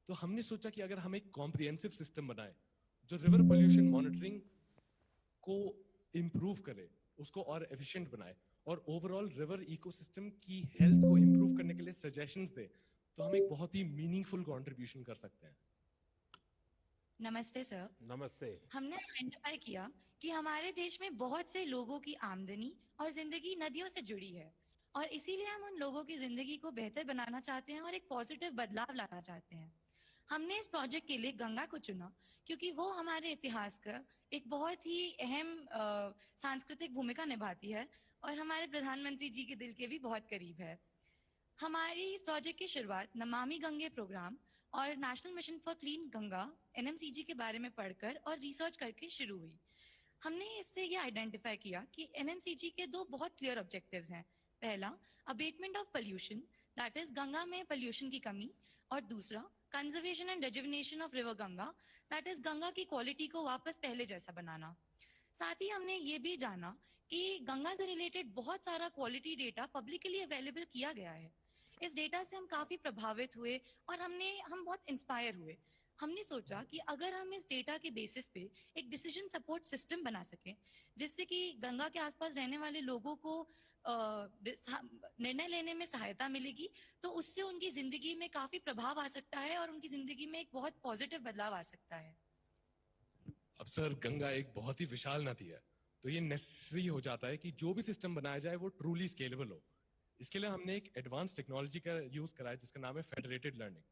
तो हमने सोचा कि अगर हम एक कॉम्प्रिहेंसिव सिस्टम बनाए जो रिवर पोल्यूशन मॉनिटरिंग को इम्प्रूव करे, उसको और एफिशिएंट बनाए और ओवरऑल रिवर इकोसिस्टम की हेल्थ को इम्प्रूव करने के लिए सजेशंस दे, तो हम एक बहुत ही मीनिंगफुल कंट्रीब्यूशन कर सकते हैं। नमस्ते सर। नमस्ते। हमने आइडेंटिफाई किया कि हमारे देश में बहुत से लोगों की आमदनी और जिंदगी नदियों से जुड़ी है और इसीलिए हम उन लोगों की जिंदगी को बेहतर बनाना चाहते हैं और एक पॉजिटिव बदलाव लाना चाहते हैं। हमने इस प्रोजेक्ट के लिए गंगा को चुना क्योंकि वो हमारे इतिहास का एक बहुत ही अहम सांस्कृतिक भूमिका निभाती है और हमारे प्रधानमंत्री जी के दिल के भी बहुत करीब है। हमारी इस प्रोजेक्ट की शुरुआत नमामि गंगे प्रोग्राम और national mission for clean Ganga NMCG के बारे में पढ़कर और रिसर्च करके शुरू हुई। हमने इससे ये आइडेंटिफाई किया कि NMCG के दो बहुत क्लियर ऑब्जेक्टिव्स हैं। पहला, abatement of pollution, that is Ganga में पोल्यूशन की कमी, और दूसरा, conservation and rejuvenation of river Ganga, that is Ganga की क्वालिटी को वापस पहले जैसा बनाना। साथ ही हमने ये भी जाना कि गंगा से रिलेटेड बहुत सारा क्वालिटी डेटा पब्लिकली अवेलेबल किया गया है। इस डेटा से हम काफी प्रभावित हुए और हम बहुत इंस्पायर हुए। हमने सोचा कि अगर हम इस डेटा के बेसिस पे एक डिसीजन सपोर्ट सिस्टम बना सकें, जिससे कि गंगा के आसपास रहने वाले लोगों को निर्णय लेने में सहायता मिलेगी, तो उससे उनकी जिंदगी में काफी प्रभाव आ सकता है और उनकी जिंदगी में एक बहुत पॉजिटिव बदलाव आ सकता है। अब सर, गंगा एक बहुत ही विशाल नदी है, तो ये नेसेसरी हो जाता है कि जो भी सिस्टम बनाया जाए वो ट्रूली स्केलेबल हो। इसके लिए हमने एक एडवांस टेक्नोलॉजी का यूज करा है जिसका नाम है फेडरेटेड लर्निंग।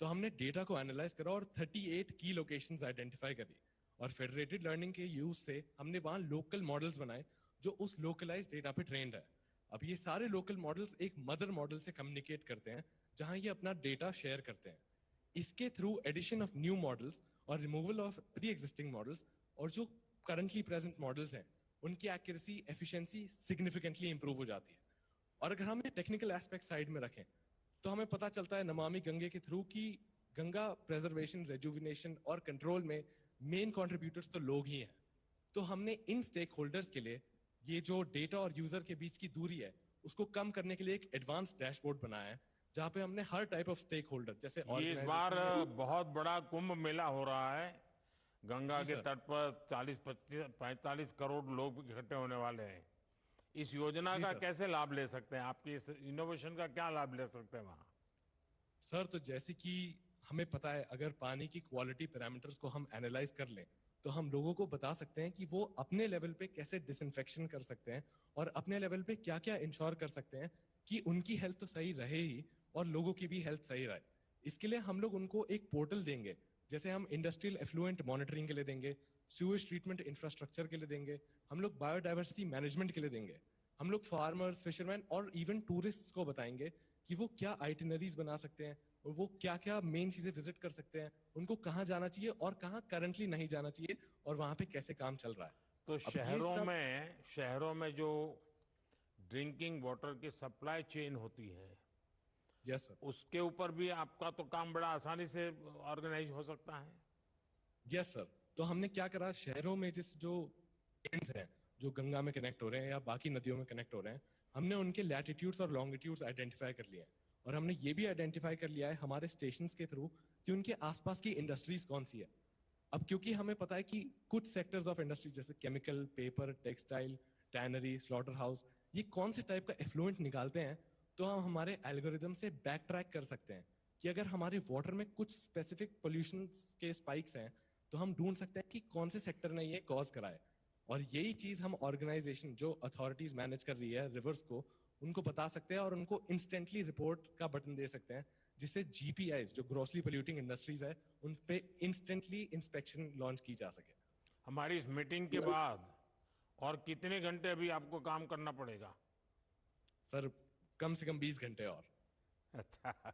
तो हमने डेटा को एनालाइज करा और 38 की लोकेशंस आइडेंटिफाई करी, और फेडरेटेड लर्निंग के यूज से हमने वहाँ लोकल मॉडल्स बनाए जो उस लोकलाइज डेटा पे ट्रेंड है। अब ये सारे लोकल मॉडल्स एक मदर मॉडल से कम्युनिकेट करते हैं जहाँ ये अपना डेटा शेयर करते हैं। इसके through addition of new models और removal of pre existing models और जो करंटली प्रेजेंट मॉडल्स हैं उनकी एक्यूरेसी, एफिशिएंसी सिग्निफिकेंटली इंप्रूव हो जाती है। और अगर हम टेक्निकल एस्पेक्ट साइड में रखें तो हमें पता चलता है नमामि गंगे के थ्रू कि गंगा प्रेजर्वेशन, रेजुविनेशन और कंट्रोल में मेन कंट्रीब्यूटर्स तो लोग ही हैं। तो हमने इन स्टेक होल्डर्स के लिए ये जो डेटा और यूजर के बीच की दूरी है उसको कम करने के लिए एक एडवांस डैशबोर्ड बनाया है, जहाँ पे हमने हर टाइप ऑफ स्टेक होल्डर जैसे इस बार बहुत बड़ा कुंभ मेला हो रहा है। गंगा के तट पर 40-45 करोड़ लोग इकट्ठे होने वाले हैं। इस योजना का कैसे लाभ ले सकते हैं? आपकी इस इनोवेशन का क्या लाभ ले सकते हैं वहाँ? सर, तो जैसे कि हमें पता है अगर पानी की क्वालिटी पैरामीटर्स को हम एनालाइज कर लें तो हम लोगों को बता सकते हैं कि वो अपने लेवल पे कैसे डिसइंफेक्शन कर सकते हैं और अपने लेवल पे क्या क्या इंश्योर कर सकते हैं कि उनकी हेल्थ तो सही रहे ही और लोगों की भी हेल्थ सही रहे। इसके लिए हम लोग उनको एक पोर्टल देंगे, जैसे हम इंडस्ट्रियल एफ्लुएंट मॉनिटरिंग के लिए देंगे, सीवेज ट्रीटमेंट इंफ्रास्ट्रक्चर के लिए देंगे, हम लोग बायोडाइवर्सिटी मैनेजमेंट के लिए देंगे, हम लोग फार्मर्स, फिशरमैन और इवन टूरिस्ट्स को बताएंगे कि वो क्या आइटिनरीज बना सकते हैं और वो क्या क्या मेन चीजें विजिट कर सकते हैं, उनको कहाँ जाना चाहिए और कहाँ करंटली नहीं जाना चाहिए और वहां पे कैसे काम चल रहा है। तो शहरों में जो ड्रिंकिंग वाटर की सप्लाई चेन होती है, यस सर, उसके ऊपर भी आपका तो काम बड़ा आसानी से ऑर्गेनाइज हो सकता है। यस सर, तो हमने क्या करा, शहरों में जो एंड्स हैं जो गंगा में कनेक्ट हो रहे हैं या बाकी नदियों में कनेक्ट हो रहे हैं, हमने उनके लैटिट्यूड्स और लॉन्गिट्यूड्स आइडेंटिफाई कर लिए हैं। और हमने ये भी आइडेंटिफाई कर लिया है हमारे स्टेशंस के थ्रू कि उनके आसपास की इंडस्ट्रीज कौन सी है। अब क्योंकि हमें पता है कि कुछ सेक्टर्स ऑफ इंडस्ट्री जैसे chemical, paper, textile, tannery, slaughter house, ये कौन से टाइप का एफ्लुएंट निकालते हैं, तो हम हमारे एल्गोरिदम से बैक ट्रैक कर सकते हैं कि अगर हमारे वाटर में कुछ स्पेसिफिक पोल्यूशन के स्पाइक्स हैं तो हम ढूंढ सकते हैं कि कौन से सेक्टर ने ये कॉज करा है। और यही चीज हम ऑर्गेनाइजेशन जो अथॉरिटीज मैनेज कर रही है रिवर्स को, उनको बता सकते हैं और उनको इंस्टेंटली रिपोर्ट का बटन दे सकते हैं, जिससे GPIs जो ग्रॉसली पोल्यूटिंग इंडस्ट्रीज है उन पे इंस्टेंटली इंस्पेक्शन लॉन्च की जा सके। हमारी इस मीटिंग के बाद और कितने घंटे अभी आपको काम करना पड़ेगा? सर, कम से कम 20 घंटे और। अच्छा,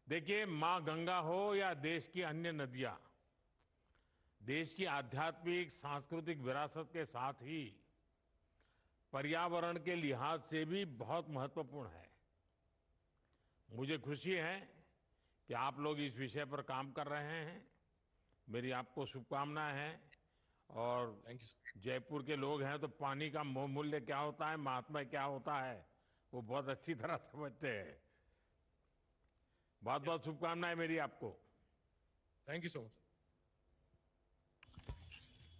देखिए, माँ गंगा हो या देश की अन्य नदियां, देश की आध्यात्मिक सांस्कृतिक विरासत के साथ ही पर्यावरण के लिहाज से भी बहुत महत्वपूर्ण है। मुझे खुशी है कि आप लोग इस विषय पर काम कर रहे हैं। मेरी आपको शुभकामनाएं हैं। और जयपुर के लोग हैं तो पानी का मूल्य क्या होता है, महात्मा क्या होता है, वो बहुत अच्छी तरह समझते हैं। बहुत बहुत शुभकामनाएं मेरी आपको। Thank you so much.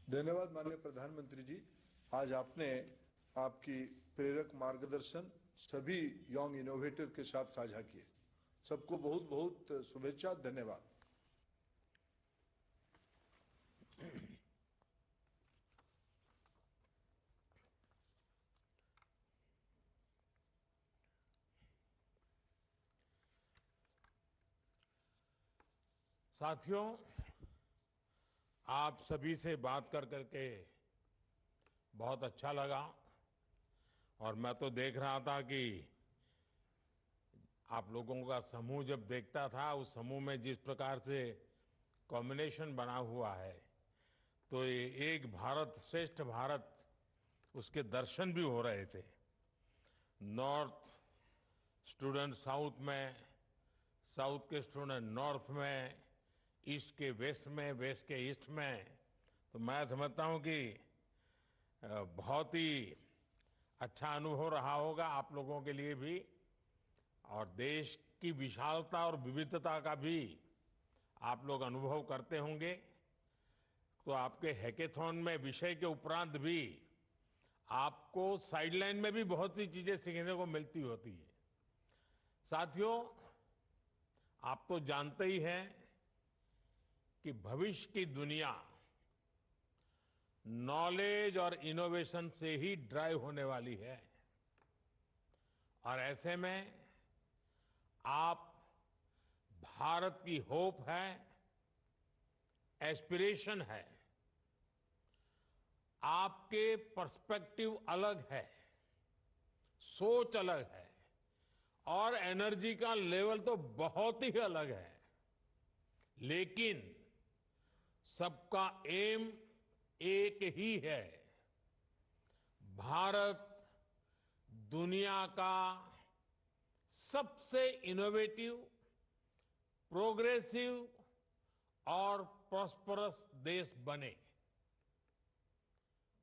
धन्यवाद माननीय प्रधानमंत्री जी। आज आपने आपकी प्रेरक मार्गदर्शन सभी यंग इनोवेटर के साथ साझा किए। सबको बहुत बहुत शुभेच्छा, धन्यवाद। साथियों, आप सभी से बात कर करके बहुत अच्छा लगा। और मैं तो देख रहा था कि आप लोगों का समूह जब देखता था, उस समूह में जिस प्रकार से कॉम्बिनेशन बना हुआ है, तो ये एक भारत श्रेष्ठ भारत, उसके दर्शन भी हो रहे थे। नॉर्थ स्टूडेंट साउथ में, साउथ के स्टूडेंट नॉर्थ में, ईस्ट के वेस्ट में, वेस्ट के ईस्ट में। तो मैं समझता हूं कि बहुत ही अच्छा अनुभव रहा होगा आप लोगों के लिए भी, और देश की विशालता और विविधता का भी आप लोग अनुभव करते होंगे। तो आपके हैकेथॉन में विषय के उपरांत भी आपको साइडलाइन में भी बहुत सी चीजें सीखने को मिलती होती है। साथियों, आप तो जानते ही हैं कि भविष्य की दुनिया नॉलेज और इनोवेशन से ही ड्राइव होने वाली है, और ऐसे में आप भारत की होप है, एस्पिरेशन है। आपके पर्सपेक्टिव अलग है, सोच अलग है, और एनर्जी का लेवल तो बहुत ही अलग है, लेकिन सबका एम एक ही है। भारत दुनिया का सबसे इनोवेटिव, प्रोग्रेसिव और प्रॉस्परस देश बने।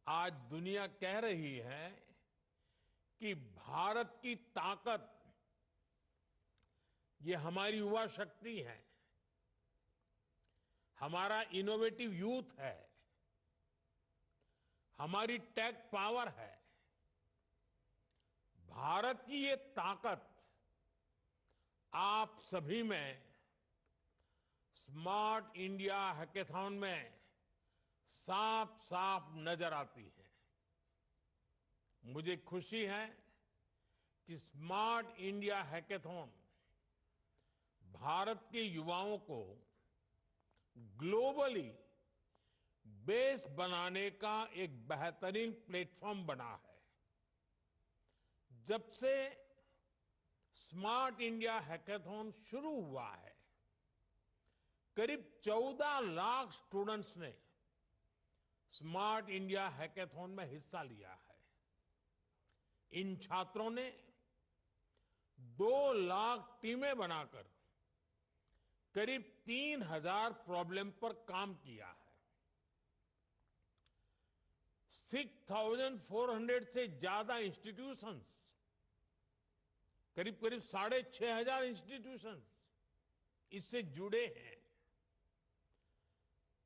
आज दुनिया कह रही है कि भारत की ताकत ये हमारी युवा शक्ति है, हमारा इनोवेटिव यूथ है, हमारी टेक पावर है। भारत की ये ताकत आप सभी में स्मार्ट इंडिया हैकेथॉन में साफ साफ नजर आती है। मुझे खुशी है कि स्मार्ट इंडिया हैकेथॉन भारत के युवाओं को ग्लोबली बेस बनाने का एक बेहतरीन प्लेटफॉर्म बना है। जब से स्मार्ट इंडिया हैकेथॉन शुरू हुआ है, करीब 14 लाख स्टूडेंट्स ने स्मार्ट इंडिया हैकेथॉन में हिस्सा लिया है। इन छात्रों ने 2 लाख टीमें बनाकर करीब 3000 प्रॉब्लम पर काम किया है। 6400 से ज्यादा इंस्टीट्यूशंस, करीब करीब 6500 इंस्टीट्यूशंस इससे जुड़े हैं।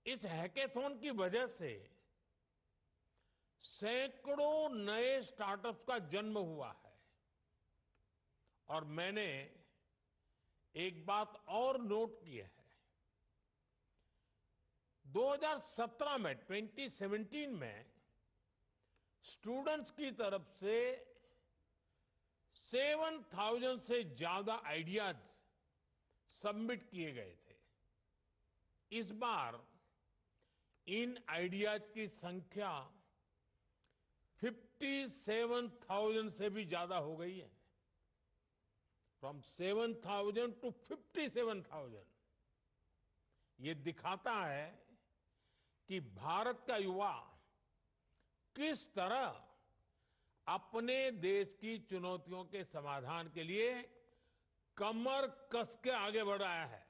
इस हैकेथॉन की वजह से सैकड़ों नए स्टार्टअप्स का जन्म हुआ है। और मैंने एक बात और नोट की है, 2017 में 2017 में स्टूडेंट्स की तरफ से 7000 से ज्यादा आइडियाज सबमिट किए गए थे। इस बार इन आइडियाज की संख्या 57,000 से भी ज्यादा हो गई है। From 7,000 to 57,000। ये दिखाता है कि भारत का युवा किस तरह अपने देश की चुनौतियों के समाधान के लिए कमर कस के आगे बढ़ रहा है।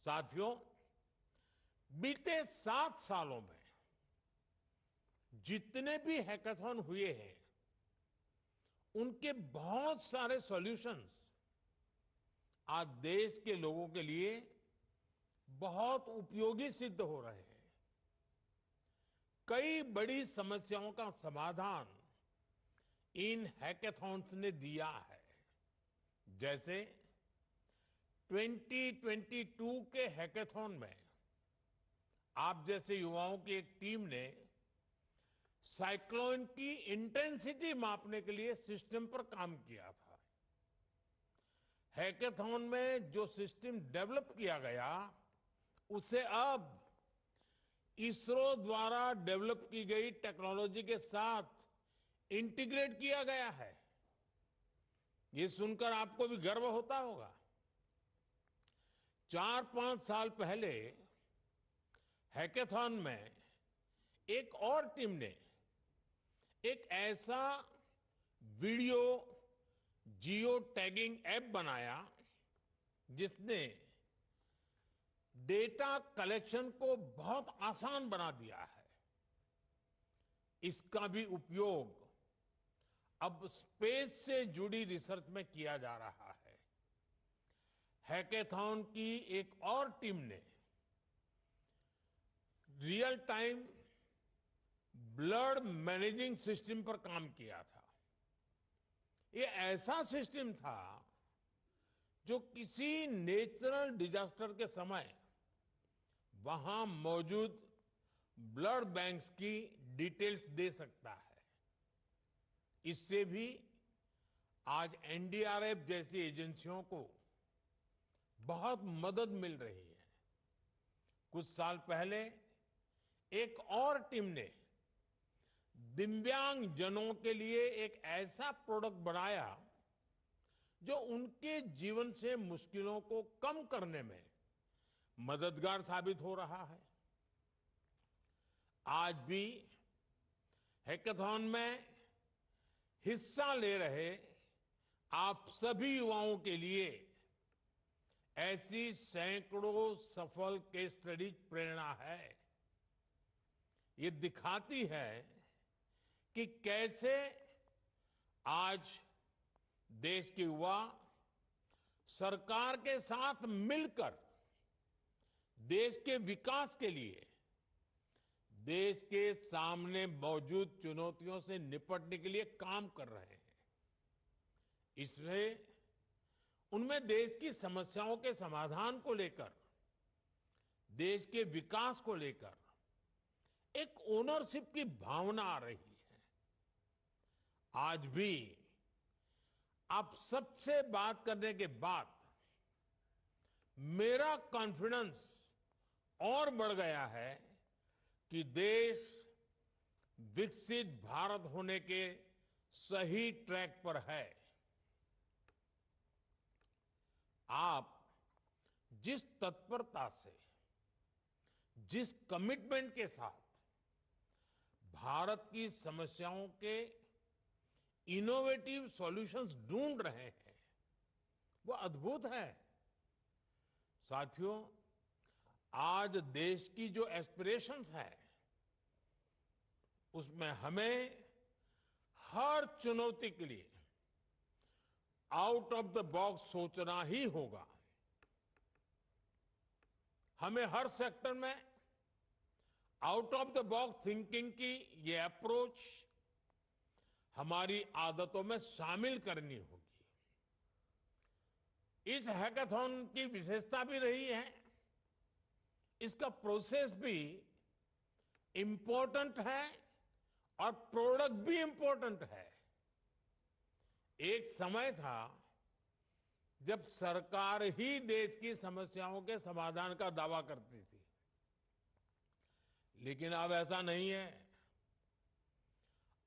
साथियों, बीते 7 सालों में जितने भी हैकेथॉन हुए हैं, उनके बहुत सारे सॉल्यूशंस आज देश के लोगों के लिए बहुत उपयोगी सिद्ध हो रहे हैं। कई बड़ी समस्याओं का समाधान इन हैकेथॉन्स ने दिया है। जैसे 2022 के हैकेथॉन में आप जैसे युवाओं की एक टीम ने साइक्लोन की इंटेंसिटी मापने के लिए सिस्टम पर काम किया था। हैकेथॉन में जो सिस्टम डेवलप किया गया, उसे अब इसरो द्वारा डेवलप की गई टेक्नोलॉजी के साथ इंटीग्रेट किया गया है। ये सुनकर आपको भी गर्व होता होगा। 4-5 साल पहले हैकेथॉन में एक और टीम ने एक ऐसा वीडियो जियो टैगिंग ऐप बनाया जिसने डेटा कलेक्शन को बहुत आसान बना दिया है। इसका भी उपयोग अब स्पेस से जुड़ी रिसर्च में किया जा रहा है। हैकेथॉन की एक और टीम ने real time blood managing system पर काम किया था। ये ऐसा सिस्टम था जो किसी नेचुरल डिजास्टर के समय वहां मौजूद ब्लड बैंक्स की डिटेल्स दे सकता है। इससे भी आज एनडीआरएफ जैसी एजेंसियों को बहुत मदद मिल रही है। कुछ साल पहले एक और टीम ने दिव्यांग जनों के लिए एक ऐसा प्रोडक्ट बनाया जो उनके जीवन से मुश्किलों को कम करने में मददगार साबित हो रहा है। आज भी हैकेथॉन में हिस्सा ले रहे आप सभी युवाओं के लिए ऐसी सैकड़ों सफल केस स्टडीज प्रेरणा है। ये दिखाती है कि कैसे आज देश के युवा सरकार के साथ मिलकर देश के विकास के लिए देश के सामने मौजूद चुनौतियों से निपटने के लिए काम कर रहे हैं। इसलिए उनमें देश की समस्याओं के समाधान को लेकर, देश के विकास को लेकर एक ओनरशिप की भावना आ रही है। आज भी आप सबसे बात करने के बाद मेरा कॉन्फिडेंस और बढ़ गया है कि देश विकसित भारत होने के सही ट्रैक पर है। आप जिस तत्परता से, जिस कमिटमेंट के साथ भारत की समस्याओं के इनोवेटिव सॉल्यूशंस ढूंढ रहे हैं, वो अद्भुत है। साथियों, आज देश की जो एस्पिरेशंस है उसमें हमें हर चुनौती के लिए आउट ऑफ द बॉक्स सोचना ही होगा। हमें हर सेक्टर में out of the box thinking की ये अप्रोच हमारी आदतों में शामिल करनी होगी। इस हैकाथॉन की विशेषता भी रही है, इसका प्रोसेस भी इंपॉर्टेंट है और प्रोडक्ट भी इंपॉर्टेंट है। एक समय था जब सरकार ही देश की समस्याओं के समाधान का दावा करती थी, लेकिन अब ऐसा नहीं है।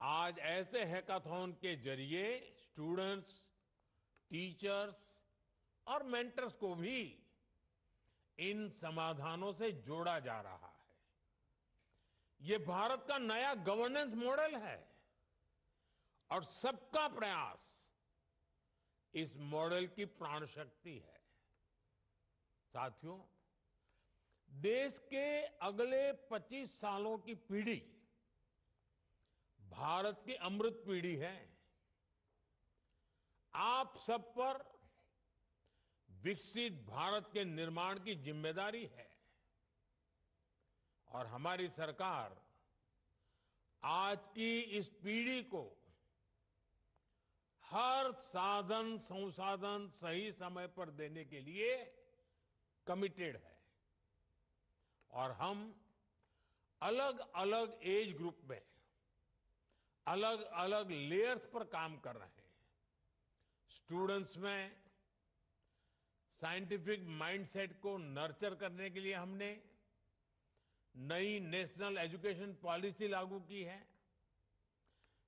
आज ऐसे हैकाथॉन के जरिए स्टूडेंट्स, टीचर्स और मेंटर्स को भी इन समाधानों से जोड़ा जा रहा है। ये भारत का नया गवर्नेंस मॉडल है और सबका प्रयास इस मॉडल की प्राण शक्ति है। साथियों, देश के अगले 25 सालों की पीढ़ी भारत की अमृत पीढ़ी है। आप सब पर विकसित भारत के निर्माण की जिम्मेदारी है और हमारी सरकार आज की इस पीढ़ी को हर साधन संसाधन सही समय पर देने के लिए कमिटेड है और हम अलग अलग एज ग्रुप में अलग अलग लेयर्स पर काम कर रहे हैं। स्टूडेंट्स में साइंटिफिक माइंडसेट को नर्चर करने के लिए हमने नई नेशनल एजुकेशन पॉलिसी लागू की है।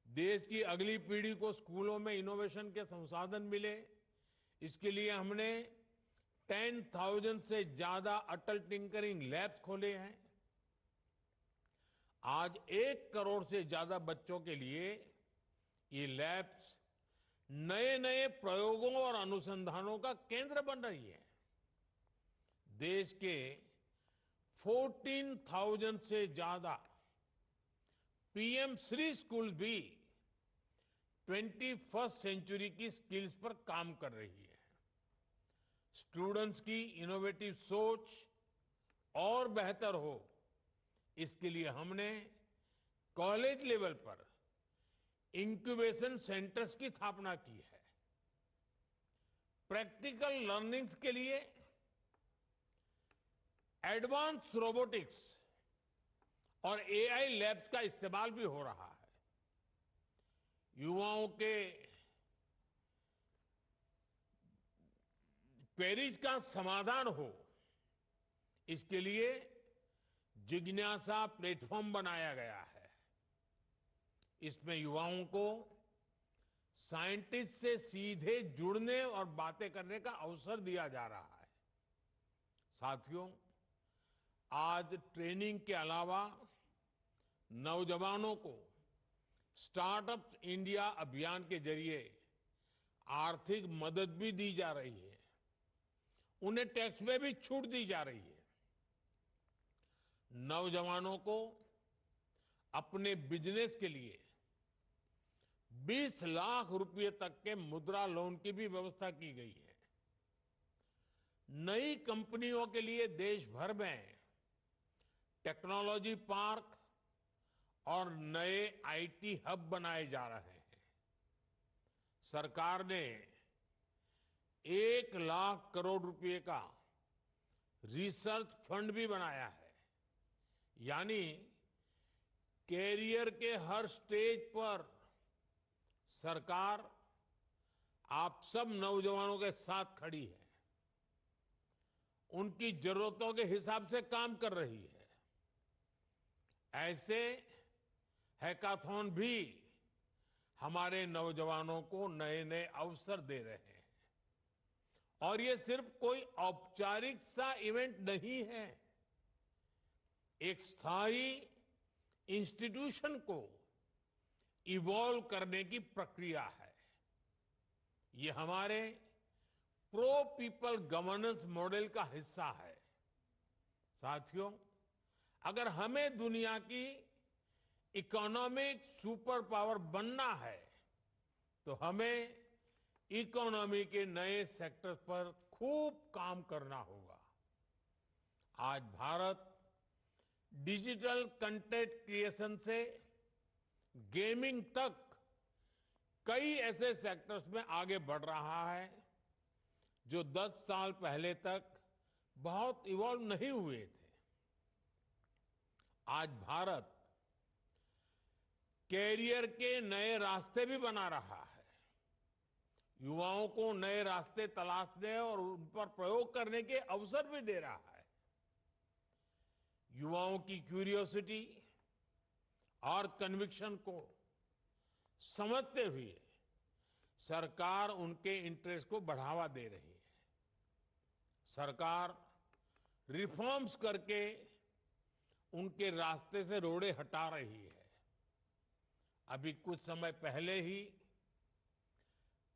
देश की अगली पीढ़ी को स्कूलों में इनोवेशन के संसाधन मिले, इसके लिए हमने 10,000 से ज्यादा अटल टिंकरिंग लैब्स खोले हैं। आज 1 करोड़ से ज्यादा बच्चों के लिए ये लैब्स नए नए प्रयोगों और अनुसंधानों का केंद्र बन रही है। देश के 14,000 से ज्यादा पीएम श्री स्कूल भी 21st सेंचुरी की स्किल्स पर काम कर रही है। स्टूडेंट्स की इनोवेटिव सोच और बेहतर हो, इसके लिए हमने कॉलेज लेवल पर इंक्यूबेशन सेंटर्स की स्थापना की है। प्रैक्टिकल लर्निंग्स के लिए एडवांस रोबोटिक्स और एआई लैब्स का इस्तेमाल भी हो रहा है। युवाओं के क्वेरीज का समाधान हो, इसके लिए जिज्ञासा प्लेटफॉर्म बनाया गया है। इसमें युवाओं को साइंटिस्ट से सीधे जुड़ने और बातें करने का अवसर दिया जा रहा है। साथियों, आज ट्रेनिंग के अलावा नौजवानों को स्टार्टअप इंडिया अभियान के जरिए आर्थिक मदद भी दी जा रही है। उन्हें टैक्स में भी छूट दी जा रही है। नौजवानों को अपने बिजनेस के लिए 20 लाख रुपए तक के मुद्रा लोन की भी व्यवस्था की गई है। नई कंपनियों के लिए देश भर में टेक्नोलॉजी पार्क और नए आईटी हब बनाए जा रहे हैं। सरकार ने 1 लाख करोड़ रुपए का रिसर्च फंड भी बनाया है। यानी कैरियर के हर स्टेज पर सरकार आप सब नौजवानों के साथ खड़ी है, उनकी जरूरतों के हिसाब से काम कर रही है। ऐसे हैकाथॉन भी हमारे नौजवानों को नए नए अवसर दे रहे हैं। और ये सिर्फ कोई औपचारिक सा इवेंट नहीं है, एक स्थायी इंस्टीट्यूशन को इवॉल्व करने की प्रक्रिया है। ये हमारे प्रो पीपल गवर्नेंस मॉडल का हिस्सा है। साथियों, अगर हमें दुनिया की इकोनॉमिक सुपर पावर बनना है, तो हमें इकोनॉमी के नए सेक्टर्स पर खूब काम करना होगा। आज भारत डिजिटल कंटेंट क्रिएशन से गेमिंग तक कई ऐसे सेक्टर्स में आगे बढ़ रहा है जो 10 साल पहले तक बहुत इवॉल्व नहीं हुए थे। आज भारत कैरियर के नए रास्ते भी बना रहा है। युवाओं को नए रास्ते तलाशने और उन पर प्रयोग करने के अवसर भी दे रहा है। युवाओं की क्यूरियोसिटी और कन्विक्शन को समझते हुए सरकार उनके इंटरेस्ट को बढ़ावा दे रही है। सरकार रिफॉर्म्स करके उनके रास्ते से रोड़े हटा रही है। अभी कुछ समय पहले ही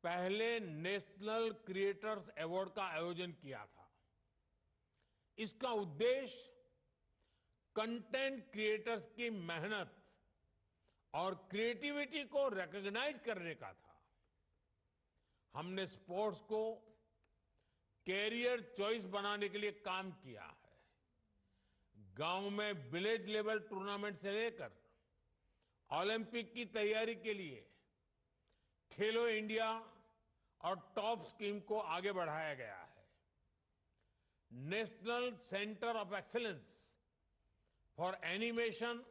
पहले नेशनल क्रिएटर्स अवार्ड का आयोजन किया था। इसका उद्देश्य कंटेंट क्रिएटर्स की मेहनत और क्रिएटिविटी को रिकॉग्नाइज करने का था। हमने स्पोर्ट्स को कैरियर चॉइस बनाने के लिए काम किया है। गांव में विलेज लेवल टूर्नामेंट से लेकर ओलंपिक की तैयारी के लिए खेलो इंडिया और टॉप स्कीम को आगे बढ़ाया गया है। National centre of excellence for animation,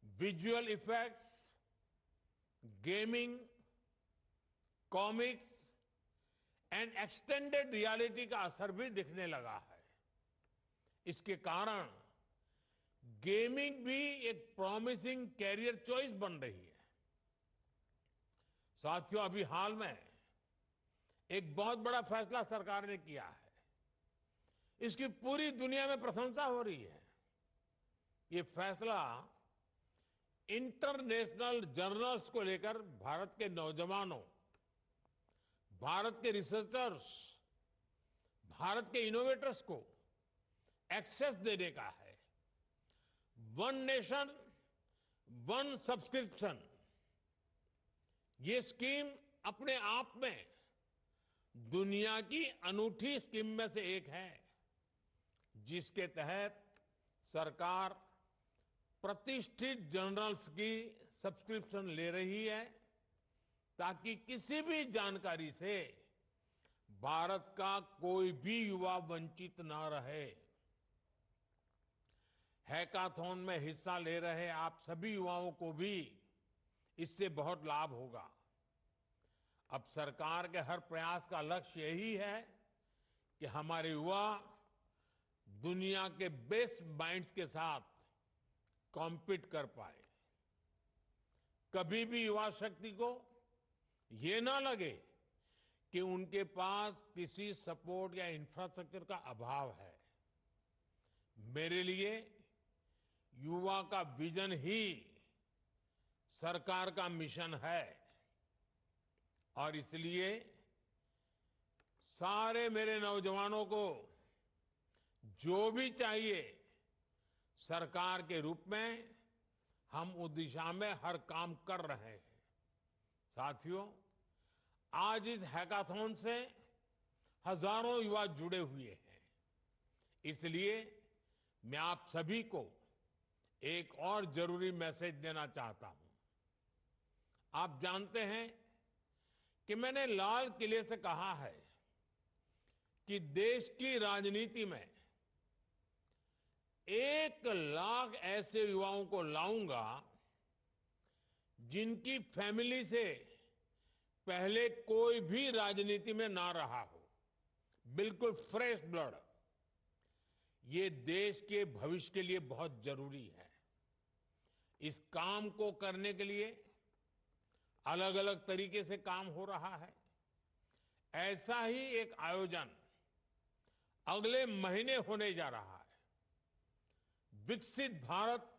visual effects, gaming, comics and extended reality का असर भी दिखने लगा है। इसके कारण गेमिंग भी एक प्रॉमिसिंग कैरियर चॉइस बन रही है। साथियों, अभी हाल में एक बहुत बड़ा फैसला सरकार ने किया है। इसकी पूरी दुनिया में प्रशंसा हो रही है। ये फैसला इंटरनेशनल जर्नल्स को लेकर भारत के नौजवानों, भारत के रिसर्चर्स, भारत के इनोवेटर्स को एक्सेस देने का है। वन नेशन वन सब्सक्रिप्शन, ये स्कीम अपने आप में दुनिया की अनूठी स्कीम में से एक है, जिसके तहत सरकार प्रतिष्ठित जर्नल्स की सब्सक्रिप्शन ले रही है, ताकि किसी भी जानकारी से भारत का कोई भी युवा वंचित ना रहे। हैकाथॉन में हिस्सा ले रहे आप सभी युवाओं को भी इससे बहुत लाभ होगा। अब सरकार के हर प्रयास का लक्ष्य यही है कि हमारे युवा दुनिया के बेस्ट माइंड्स के साथ कॉम्पीट कर पाए। कभी भी युवा शक्ति को ये ना लगे कि उनके पास किसी सपोर्ट या इंफ्रास्ट्रक्चर का अभाव है। मेरे लिए युवा का विजन ही सरकार का मिशन है, और इसलिए सारे मेरे नौजवानों को जो भी चाहिए, सरकार के रूप में हम उस दिशा में हर काम कर रहे हैं। साथियों, आज इस हैकाथॉन से हजारों युवा जुड़े हुए हैं। इसलिए मैं आप सभी को एक और जरूरी मैसेज देना चाहता हूं। आप जानते हैं कि मैंने लाल किले से कहा है कि देश की राजनीति में 1 लाख ऐसे युवाओं को लाऊंगा जिनकी फैमिली से पहले कोई भी राजनीति में ना रहा हो, बिल्कुल फ्रेश ब्लड। ये देश के भविष्य के लिए बहुत जरूरी है। इस काम को करने के लिए अलग अलग तरीके से काम हो रहा है। ऐसा ही एक आयोजन अगले महीने होने जा रहा है। विकसित भारत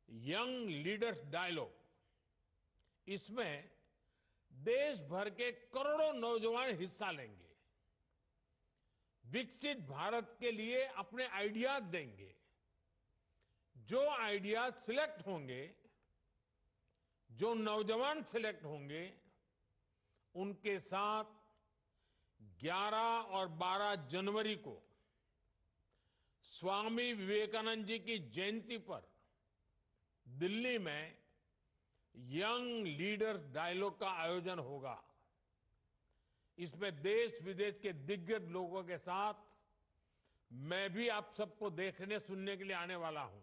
यंग लीडर्स डायलॉग। इसमें देश भर के करोड़ों नौजवान हिस्सा लेंगे, विकसित भारत के लिए अपने आइडियाज देंगे। जो आइडियाज सिलेक्ट होंगे, जो नौजवान सिलेक्ट होंगे, उनके साथ 11 और 12 जनवरी को स्वामी विवेकानंद जी की जयंती पर दिल्ली में यंग लीडर्स डायलॉग का आयोजन होगा। इसमें देश विदेश के दिग्गज लोगों के साथ मैं भी आप सबको देखने सुनने के लिए आने वाला हूं।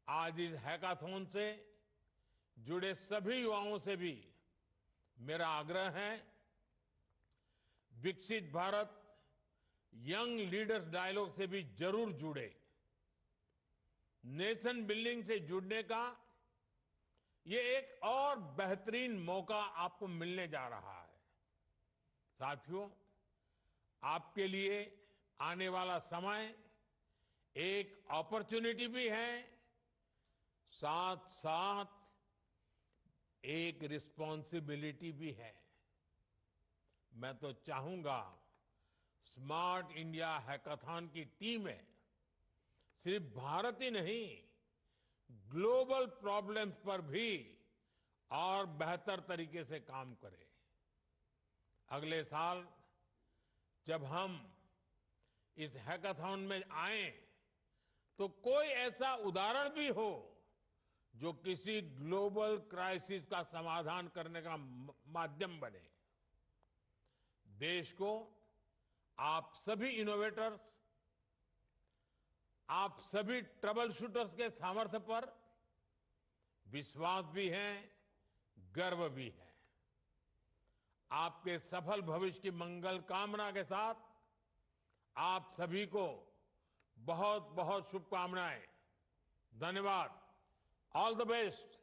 आज इस हैकाथॉन से जुड़े सभी युवाओं से भी मेरा आग्रह है, विकसित भारत यंग लीडर्स डायलॉग से भी जरूर जुड़े। नेशन बिल्डिंग से जुड़ने का ये एक और बेहतरीन मौका आपको मिलने जा रहा है। साथियों, आपके लिए आने वाला समय एक अपॉर्चुनिटी भी है, साथ साथ एक रिस्पॉन्सिबिलिटी भी है। मैं तो चाहूंगा स्मार्ट इंडिया हैकाथॉन की टीमें सिर्फ भारत ही नहीं, ग्लोबल प्रॉब्लम्स पर भी और बेहतर तरीके से काम करें। अगले साल जब हम इस हैकाथॉन में आए तो कोई ऐसा उदाहरण भी हो जो किसी ग्लोबल क्राइसिस का समाधान करने का माध्यम बने। देश को आप सभी इनोवेटर्स, आप सभी ट्रबल शूटर्स के सामर्थ्य पर विश्वास भी है, गर्व भी है। आपके सफल भविष्य की मंगल कामना के साथ आप सभी को बहुत बहुत शुभकामनाएं। धन्यवाद। All the best.